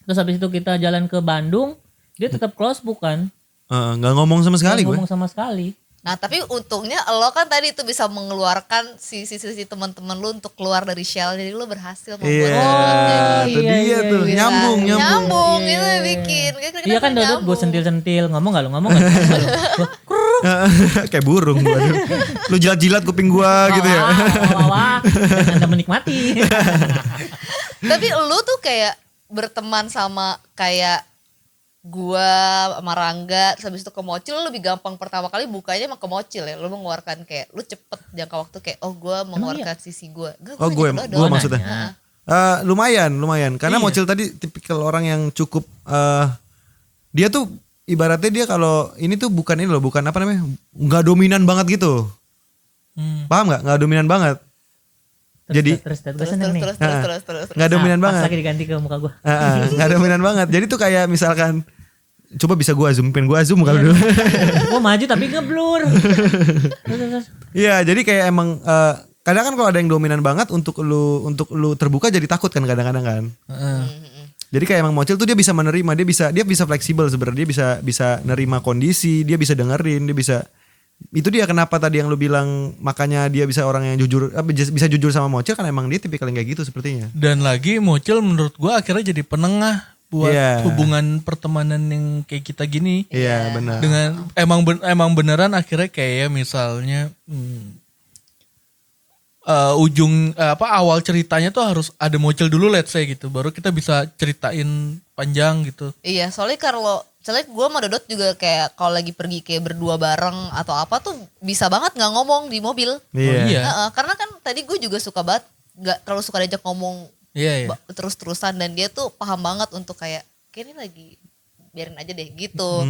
Terus habis itu kita jalan ke Bandung. Dia tetap close book kan. Nggak ngomong sama sekali Nggak gue. ngomong sama sekali. Nah tapi untungnya lo kan tadi itu bisa mengeluarkan sisi teman-teman lo untuk keluar dari shell, jadi lo berhasil membuat Itu dia tuh nyambung. Nyambung itu yang bikin. Iya kan Dodot gue sentil-sentil, ngomong gak lu? Kayak burung gua. Lu jilat-jilat kuping gua gitu ya. Wah, dan Anda menikmati. Tapi lu tuh kayak berteman sama kayak gua sama Rangga, terus habis itu ke Mocil, lu lebih gampang pertama kali bukanya emang ke Mocil ya. Lu mengeluarkan kayak lu cepet jangka waktu kayak gua mengeluarkan sisi gua. Gue maksudnya. Lumayan karena Mocil tadi tipikal orang yang cukup dia tuh ibaratnya dia kalau ini tuh bukan apa namanya, nggak dominan banget gitu. Paham nggak dominan banget. Terus Nggak dominan banget. Pas lagi diganti ke muka gue. Nggak dominan banget. Jadi tuh kayak misalkan, coba bisa gue zoom kalau dulu. Gue maju tapi ngeblur. Iya, jadi kayak emang kadang kan kalau ada yang dominan banget untuk lu terbuka jadi takut kan kadang-kadang kan. Jadi kayak emang Mocil tuh dia bisa menerima, dia bisa fleksibel sebenarnya, dia bisa nerima kondisi, dia bisa dengerin, dia bisa. Itu dia kenapa tadi yang lu bilang makanya dia bisa orang yang jujur, bisa jujur sama Mocil, kan emang dia tipikal yang kayak gitu sepertinya. Dan lagi Mocil menurut gua akhirnya jadi penengah buat hubungan pertemanan yang kayak kita gini. Iya, benar. Dengan emang beneran akhirnya kayak misalnya awal ceritanya tuh harus ada Mocil dulu, let's say gitu, baru kita bisa ceritain panjang gitu. Iya, soalnya kalau misalnya gue sama Dodot juga kayak kalau lagi pergi kayak berdua bareng atau apa tuh bisa banget nggak ngomong di mobil. Iya. Karena kan tadi gue juga suka banget nggak terlalu suka diajak ngomong terus-terusan, dan dia tuh paham banget untuk kayak ini lagi biarin aja deh gitu.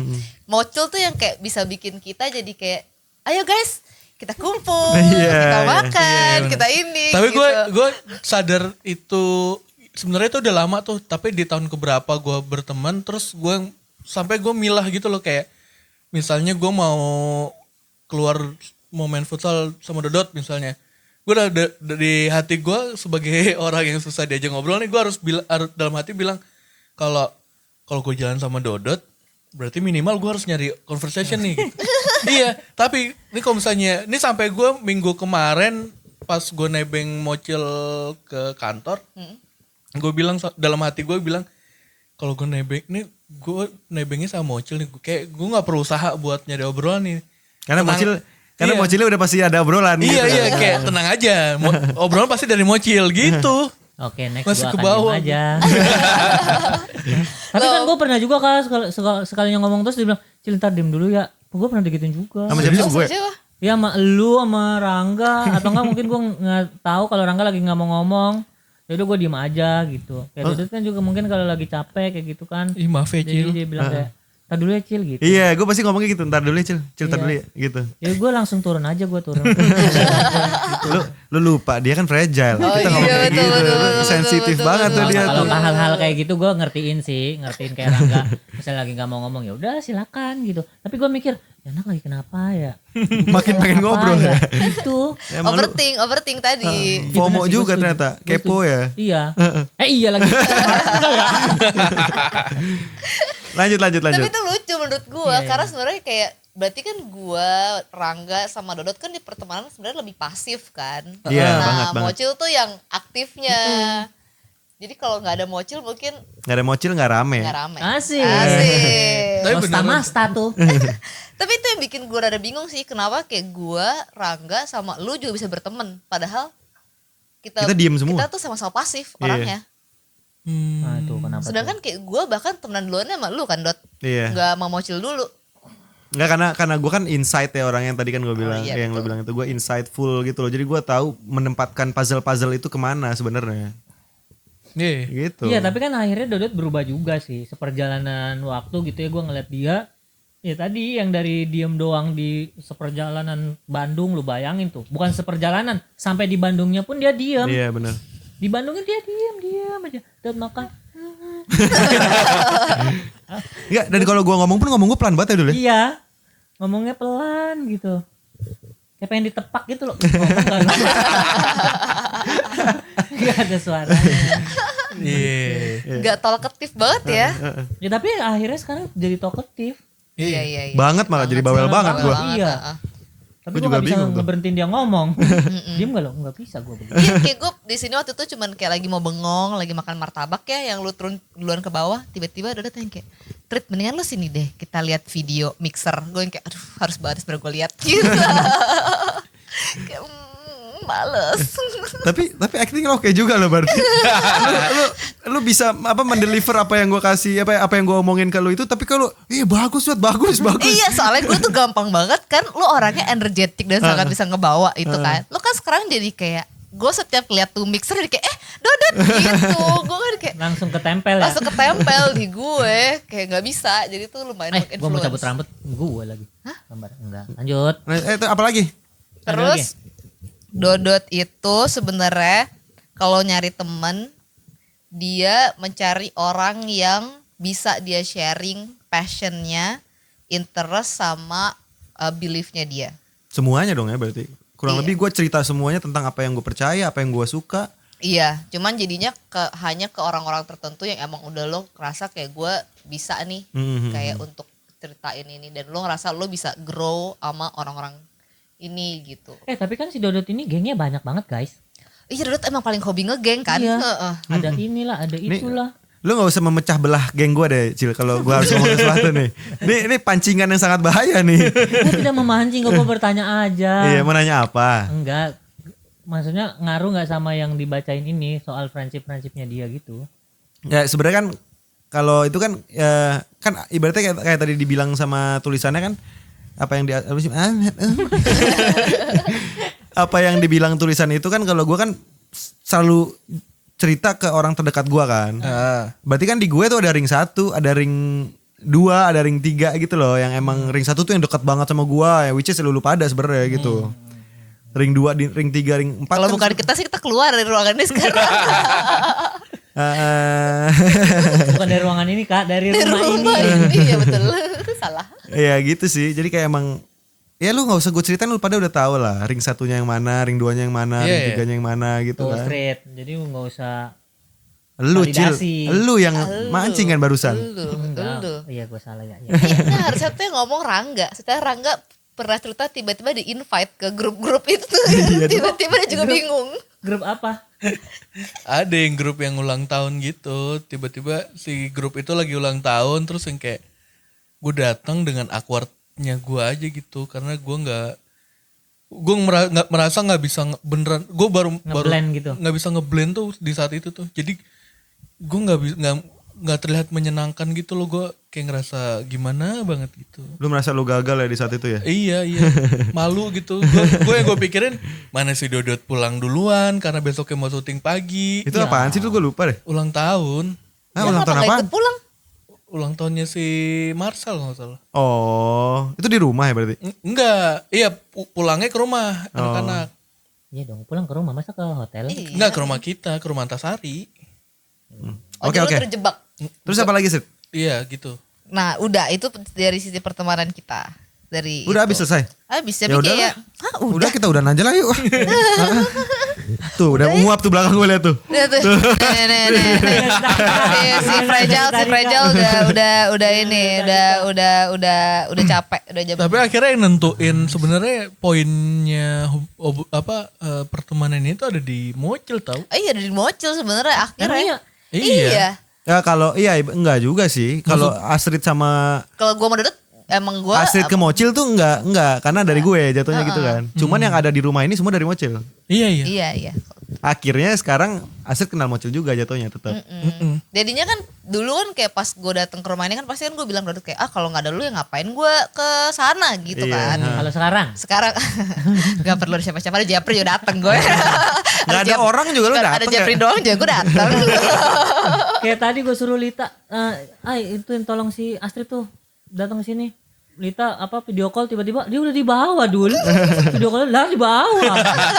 Mocil tuh yang kayak bisa bikin kita jadi kayak ayo guys kita kumpul, kita makan, kita ini. Tapi gitu. gue sadar itu sebenarnya itu udah lama tuh, tapi di tahun keberapa gue berteman terus gue sampai gue milah gitu loh, kayak misalnya gue mau keluar mau main futsal sama Dodot misalnya, gue udah di hati gue sebagai orang yang susah diajak ngobrol nih, gue harus dalam hati bilang kalau gue jalan sama Dodot berarti minimal gue harus nyari conversation nih gitu. Iya, tapi ini kalau misalnya ini sampai gue minggu kemarin pas gue nebeng Mocil ke kantor, gue bilang dalam hati gue bilang kalau gue nebengnya sama Mocil nih, kayak gue nggak perlu usaha buat nyari obrolan nih. Karena Mocilnya udah pasti ada obrolan. Iya, kayak tenang aja, obrolan pasti dari Mocil gitu. Oke, next masih gue ke bawah akan diem aja. Tapi kan gue pernah juga kan sekalinya ngomong terus dia bilang, Cil ntar diem dulu ya. Gue pernah digituin juga. Sama siapa gue? Ya sama lu sama Rangga, atau enggak mungkin gue nggak tahu kalau Rangga lagi nggak mau ngomong. Ya udah gue diem aja gitu. Kayak Dodot kan juga mungkin kalau lagi capek kayak gitu kan. Ih maaf ya Cil. Jadi dia bilang kayak ntar dulu ya Cil gitu. Iya, gue pasti ngomongnya gitu, ntar dulu ya Cil ntar dulu ya gitu. Ya gue langsung turun aja, gue turun. Lu lupa dia kan fragile. Kita ngomong kayak betul, gitu. betul, Sensitif betul, banget tuh dia Kalau tuh. hal-hal kayak gitu gue ngertiin kayak Rangga. Misalnya lagi nggak mau ngomong ya udah silakan gitu. Tapi gue mikir, enak lagi kenapa ya? Makin pengen ngobrol ya. Itu. Overthink tadi. FOMO juga ternyata, kepo ya. Iya. Iya lagi. Lanjut. Tapi itu lucu menurut gue, karena sebenarnya kayak berarti kan gue, Rangga sama Dodot kan di pertemanan sebenarnya lebih pasif kan. Iya, nah, banget. Mocil tuh yang aktifnya. Jadi kalau nggak ada Mocil mungkin nggak ada Mocil nggak rame. Asik. Tapi Masta tuh. Tapi itu yang bikin gue rada bingung sih, kenapa kayak gue, Rangga sama lu juga bisa berteman, padahal kita diem semua. Kita tuh sama-sama pasif orangnya. Nah itu kenapa? Sedangkan kayak gue bahkan temenan duluannya sama lu kan Dot. Iya. Nggak sama Mocil dulu. Enggak, karena gue kan insight ya orang yang tadi kan gue bilang, iya, yang lo bilang itu gue insightful gitu loh. Jadi gue tahu menempatkan puzzle itu kemana sebenarnya. Gitu. Iya, tapi kan akhirnya Dodot berubah juga sih seperjalanan waktu gitu ya, gue ngeliat dia. Ya tadi yang dari diem doang di seperjalanan Bandung, lu bayangin tuh, bukan seperjalanan, sampai di Bandungnya pun dia diem. Iya benar. Di Bandungnya dia diem aja, Dot makan. Enggak, dan kalau gue ngomong pun ngomong gue pelan banget ya dulu. Iya, ngomongnya pelan gitu, kayak pengen ditepak gitu loh. Gak ada suaranya. Gak talkative banget ya. Ya tapi akhirnya sekarang jadi talkative. Iya. Banget malah jadi bawel banget gue. Iya. Tapi Gua gue juga gak bisa bingung tuh. ngeberhentiin dia ngomong. Diem gak lo? Gak bisa gue. Iya kayak gue di sini waktu itu cuman kayak lagi mau bengong, lagi makan martabak ya, yang lu turun duluan ke bawah, tiba-tiba Dodot yang kayak, Trit mendingan lu sini deh, kita lihat video mixer. Gue yang kayak, aduh harus banget sebenernya gue lihat gitu. Kayak, males. Tapi acting lo oke juga lo berarti. lu bisa apa mendeliver apa yang gue kasih, apa yang gue omongin ke lu itu, tapi kalau bagus. Iya soalnya gue tuh gampang banget kan, lu orangnya energetik dan sangat bisa ngebawa itu kan. Lu kan sekarang jadi kayak, gue setiap lihat tuh mixer jadi kayak Dodot gitu. Gue kan kayak Langsung ketempel ya. langsung ketempel di gue, kayak nggak bisa. Jadi tuh lumayan Gue mau cabut influence. rambut gue lagi. Gambar. Enggak. Lanjut. Nah, itu apa lagi? Terus Dodot itu sebenarnya kalau nyari temen, dia mencari orang yang bisa dia sharing passionnya, interest sama beliefnya dia. Semuanya dong ya berarti. Kurang Iya. lebih gue cerita semuanya tentang apa yang gue percaya, apa yang gue suka. Iya, cuman jadinya hanya ke orang-orang tertentu yang emang udah lo ngerasa kayak gue bisa nih, kayak untuk ceritain ini, dan lo ngerasa lo bisa grow sama orang-orang ini gitu. Tapi kan si Dodot ini gengnya banyak banget guys. Iya Dodot emang paling hobi ngegeng kan. Iya. Heeh. Ada inilah, ada itulah. Lu gak usah memecah belah geng gue deh Cil, kalau gue harus ngomong sesuatu nih. Ini pancingan yang sangat bahaya nih. Gue tidak memancing, gue bertanya aja. Iya, mau nanya apa? Enggak. Maksudnya ngaruh gak sama yang dibacain ini soal friendship-friendshipnya dia gitu? Ya sebenarnya kan kalau itu kan kan ibaratnya kayak tadi dibilang sama tulisannya kan, apa yang apa yang dibilang tulisan itu kan, kalau gue kan selalu cerita ke orang terdekat gue kan. Berarti kan di gue tuh ada ring 1, ada ring 2, ada ring 3 gitu loh, yang emang ring 1 tuh yang dekat banget sama gue, ya which is lu pada sebenarnya gitu. Ring 2, ring 3, ring 4. Kalau bukan kita sih kita keluar dari ruangan ini sekarang. Bukan dari ruangan ini kak, dari rumah ini. Iya betul. Salah. Ya gitu sih. Jadi kayak emang ya lu gak usah gue ceritain, lu pada udah tahu lah ring 1-nya yang mana, ring 2-nya yang mana, ring 3-nya yang mana gitu Tuh kan. straight, jadi gak usah Lu validasi. Cil, lu yang mancing kan barusan. enggak. Lu. Iya gue salah ya. Iya harusnya tuh yang ngomong Rangga. Setelah Rangga pernah cerita tiba-tiba di invite ke grup-grup itu. Tiba-tiba dia juga bingung. Grup apa? Ada yang grup yang ulang tahun gitu, tiba-tiba si grup itu lagi ulang tahun, terus yang kayak gue datang dengan awkwardnya gue aja gitu, karena gue merasa nggak bisa beneran, gue baru gitu. nggak bisa ngeblend tuh di saat itu tuh, jadi gue nggak terlihat menyenangkan gitu loh, gue kayak ngerasa gimana banget gitu. Lu merasa lu gagal ya di saat itu ya? Iya malu gitu. Gue pikirin mana si Dodot pulang duluan karena besoknya mau syuting pagi. Itu apaan sih, itu gue lupa deh. Ulang tahun. Ulang tahun Kenapa apaan? gak ikut pulang? Ulang tahunnya si Marcel nggak salah. Oh, itu di rumah ya berarti? Enggak, iya pulangnya ke rumah anak-anak. Iya dong, pulang ke rumah, masa ke hotel? Enggak ke rumah kita, ke rumah Antasari. Oke, Jadi oke. lu terjebak. Terus apa lagi sih? Iya gitu. Nah udah itu dari sisi pertemanan kita. Dari Udah itu. habis selesai? Habis Ya tapi udah kayak lah. Udah kita udah aja lah yuk. Tuh udah nguap tuh belakang gue liat tuh. Udah tuh. Si fragile udah ini, udah capek, udah jam. Tapi akhirnya yang nentuin sebenarnya poinnya pertemanan itu ada di Mocil tau. Iya dari Mocil sebenarnya akhirnya. Iya. Iya. Ya kalau enggak juga sih. Kalau Astrid sama Kalau gua mau Dodot emang gua Astrid ke Mocil tuh enggak karena dari gue jatuhnya gitu kan. Cuman yang ada di rumah ini semua dari Mocil. Iya. Iya. Akhirnya sekarang Astrid kenal Mocil juga jatuhnya tetap. Jadinya kan dulu kan kayak pas gue datang ke rumah ini kan pasti kan gue bilang Dodot kayak kalau nggak ada lu ya ngapain gue ke sana gitu Iya. kan. Kalau sekarang Nggak perlu ada siapa-siapa, ada Japri juga dateng gue. Nggak ada orang juga lu Ada dateng Japri ya? doang juga gue dateng. kayak tadi gue suruh Lita, itu yang tolong si Astrid tuh datang ke sini. Lita video call tiba-tiba dia udah di bawah dulu. Video call lah di bawah.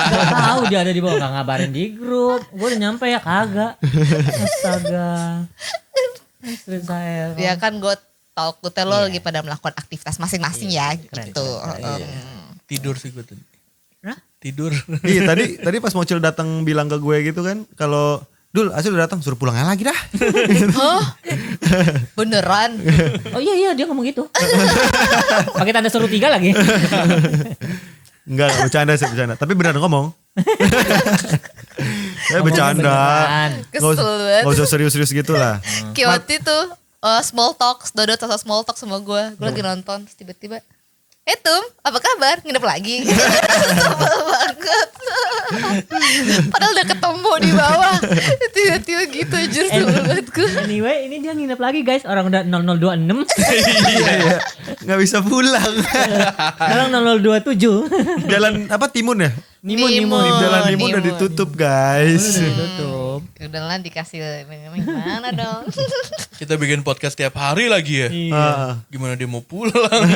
Gak tahu dia ada di bawah, gak ngabarin di grup. Gue udah nyampe ya kagak. Astaga. Astrid saya. Ya kan gue takutnya lo lagi pada melakukan aktivitas masing-masing ya gitu. Tidur sih gue tadi. Hah? Tidur. Iya tadi pas Mocil datang bilang ke gue gitu kan, kalau Dul, Astrid udah datang, suruh pulangnya lagi dah. Oh, beneran? Oh iya dia ngomong gitu. Pakai tanda seru 3 lagi. Enggak bercanda sih bercanda. Tapi benar ngomong. Bercanda. beneran. Kesel banget. Gak usah serius-serius gitu lah. Kayak waktu itu small talk, Dodot atau small talk sama gue lagi nonton terus tiba-tiba Tum, apa kabar? Nginep lagi. Sebel banget. Padahal udah ketemu di bawah. Tiba-tiba gitu anjir sebel banget gue. Anyway, ini dia nginep lagi guys. Orang udah 0026. Iya. Gak bisa pulang. Sekarang 0027. Jalan apa Timun ya? Nimun. Jalan Timun udah ditutup guys. Tutup. Udah lah dikasih gimana dong. Kita bikin podcast tiap hari lagi ya. Iya. Gimana dia mau pulang?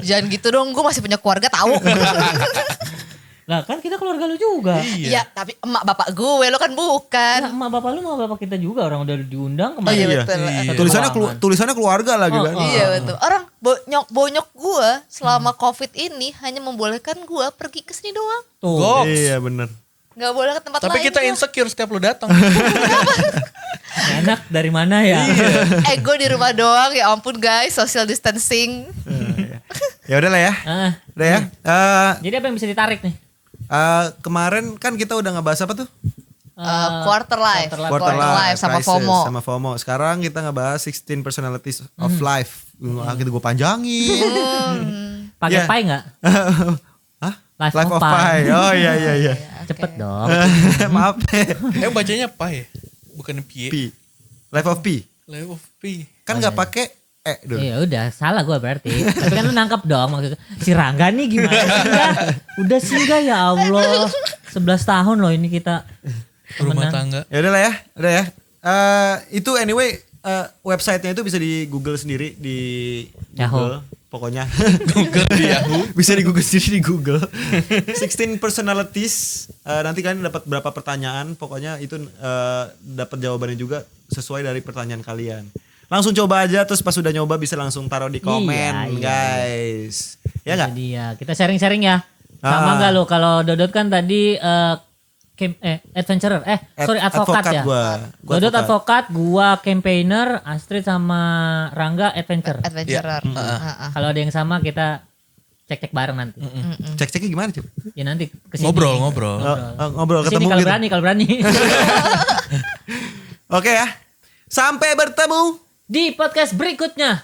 Jangan gitu dong, gue masih punya keluarga tahu. Lah kan kita keluarga lu juga. Iya. Ya tapi emak bapak gue lo kan bukan. Nah, emak bapak lu sama bapak kita juga. Orang udah diundang Oh iya kemarin. betul. Iya. Tulisannya keluarga lagi kan. Iya betul. Orang bonyok gue selama COVID ini hanya membolehkan gue pergi ke sini doang. Tuh. Goks. Iya bener. Gak boleh ke tempat Tapi lain. kita gua. insecure setiap lu datang. Anak dari mana ya? Gue di rumah doang ya ampun guys, social distancing. Ya udah lah ya. Ah, Udah ya. jadi apa yang bisa ditarik nih? Kemarin kan kita udah ngebahas apa tuh? Quarter life, Quarter life sama crisis, FOMO. Sama FOMO. Sekarang kita ngebahas 16 personalities of life. Gitu gue panjangin. Pakai Ya. pai nggak? Hah? Life Life of of Pi. Pi. Oh iya. Cepet dong. Maaf. Bacanya apa ya? Bukan Pie. P. Life of P. Life of P. Kan nggak pakai dulu. Ya udah, salah gue berarti. Tapi kan lu nangkep dong maksudnya. Si Rangga nih gimana sih enggak? Udah sih enggak ya Allah. 11 tahun loh ini kita. Rumah temenan. tangga. Ya udah lah ya. Udah ya. Itu anyway websitenya itu bisa di Google sendiri di Google. Pokoknya Google di Yahoo. bisa di Google sendiri di Google. 16 personalities. Nanti kalian dapat berapa pertanyaan. Pokoknya itu dapat jawabannya juga sesuai dari pertanyaan kalian. Langsung coba aja, terus pas sudah nyoba bisa langsung taruh di komen, Iya. guys. Ya nggak? Jadi ya, kita sharing-sharing ya. Sama enggak lo kalau Dodot kan tadi adventurer. Advokat ya. Gua Dodot advokat, gua campaigner, Astrid sama Rangga adventure. Adventurer. Kalau ada yang sama kita cek-cek bareng nanti. Cek-ceknya gimana, Cuk? Ya nanti kesini. Ngobrol. Ngobrol Kesini ketemu kalau gitu. kalau berani. Oke ya. Sampai bertemu. Di podcast berikutnya.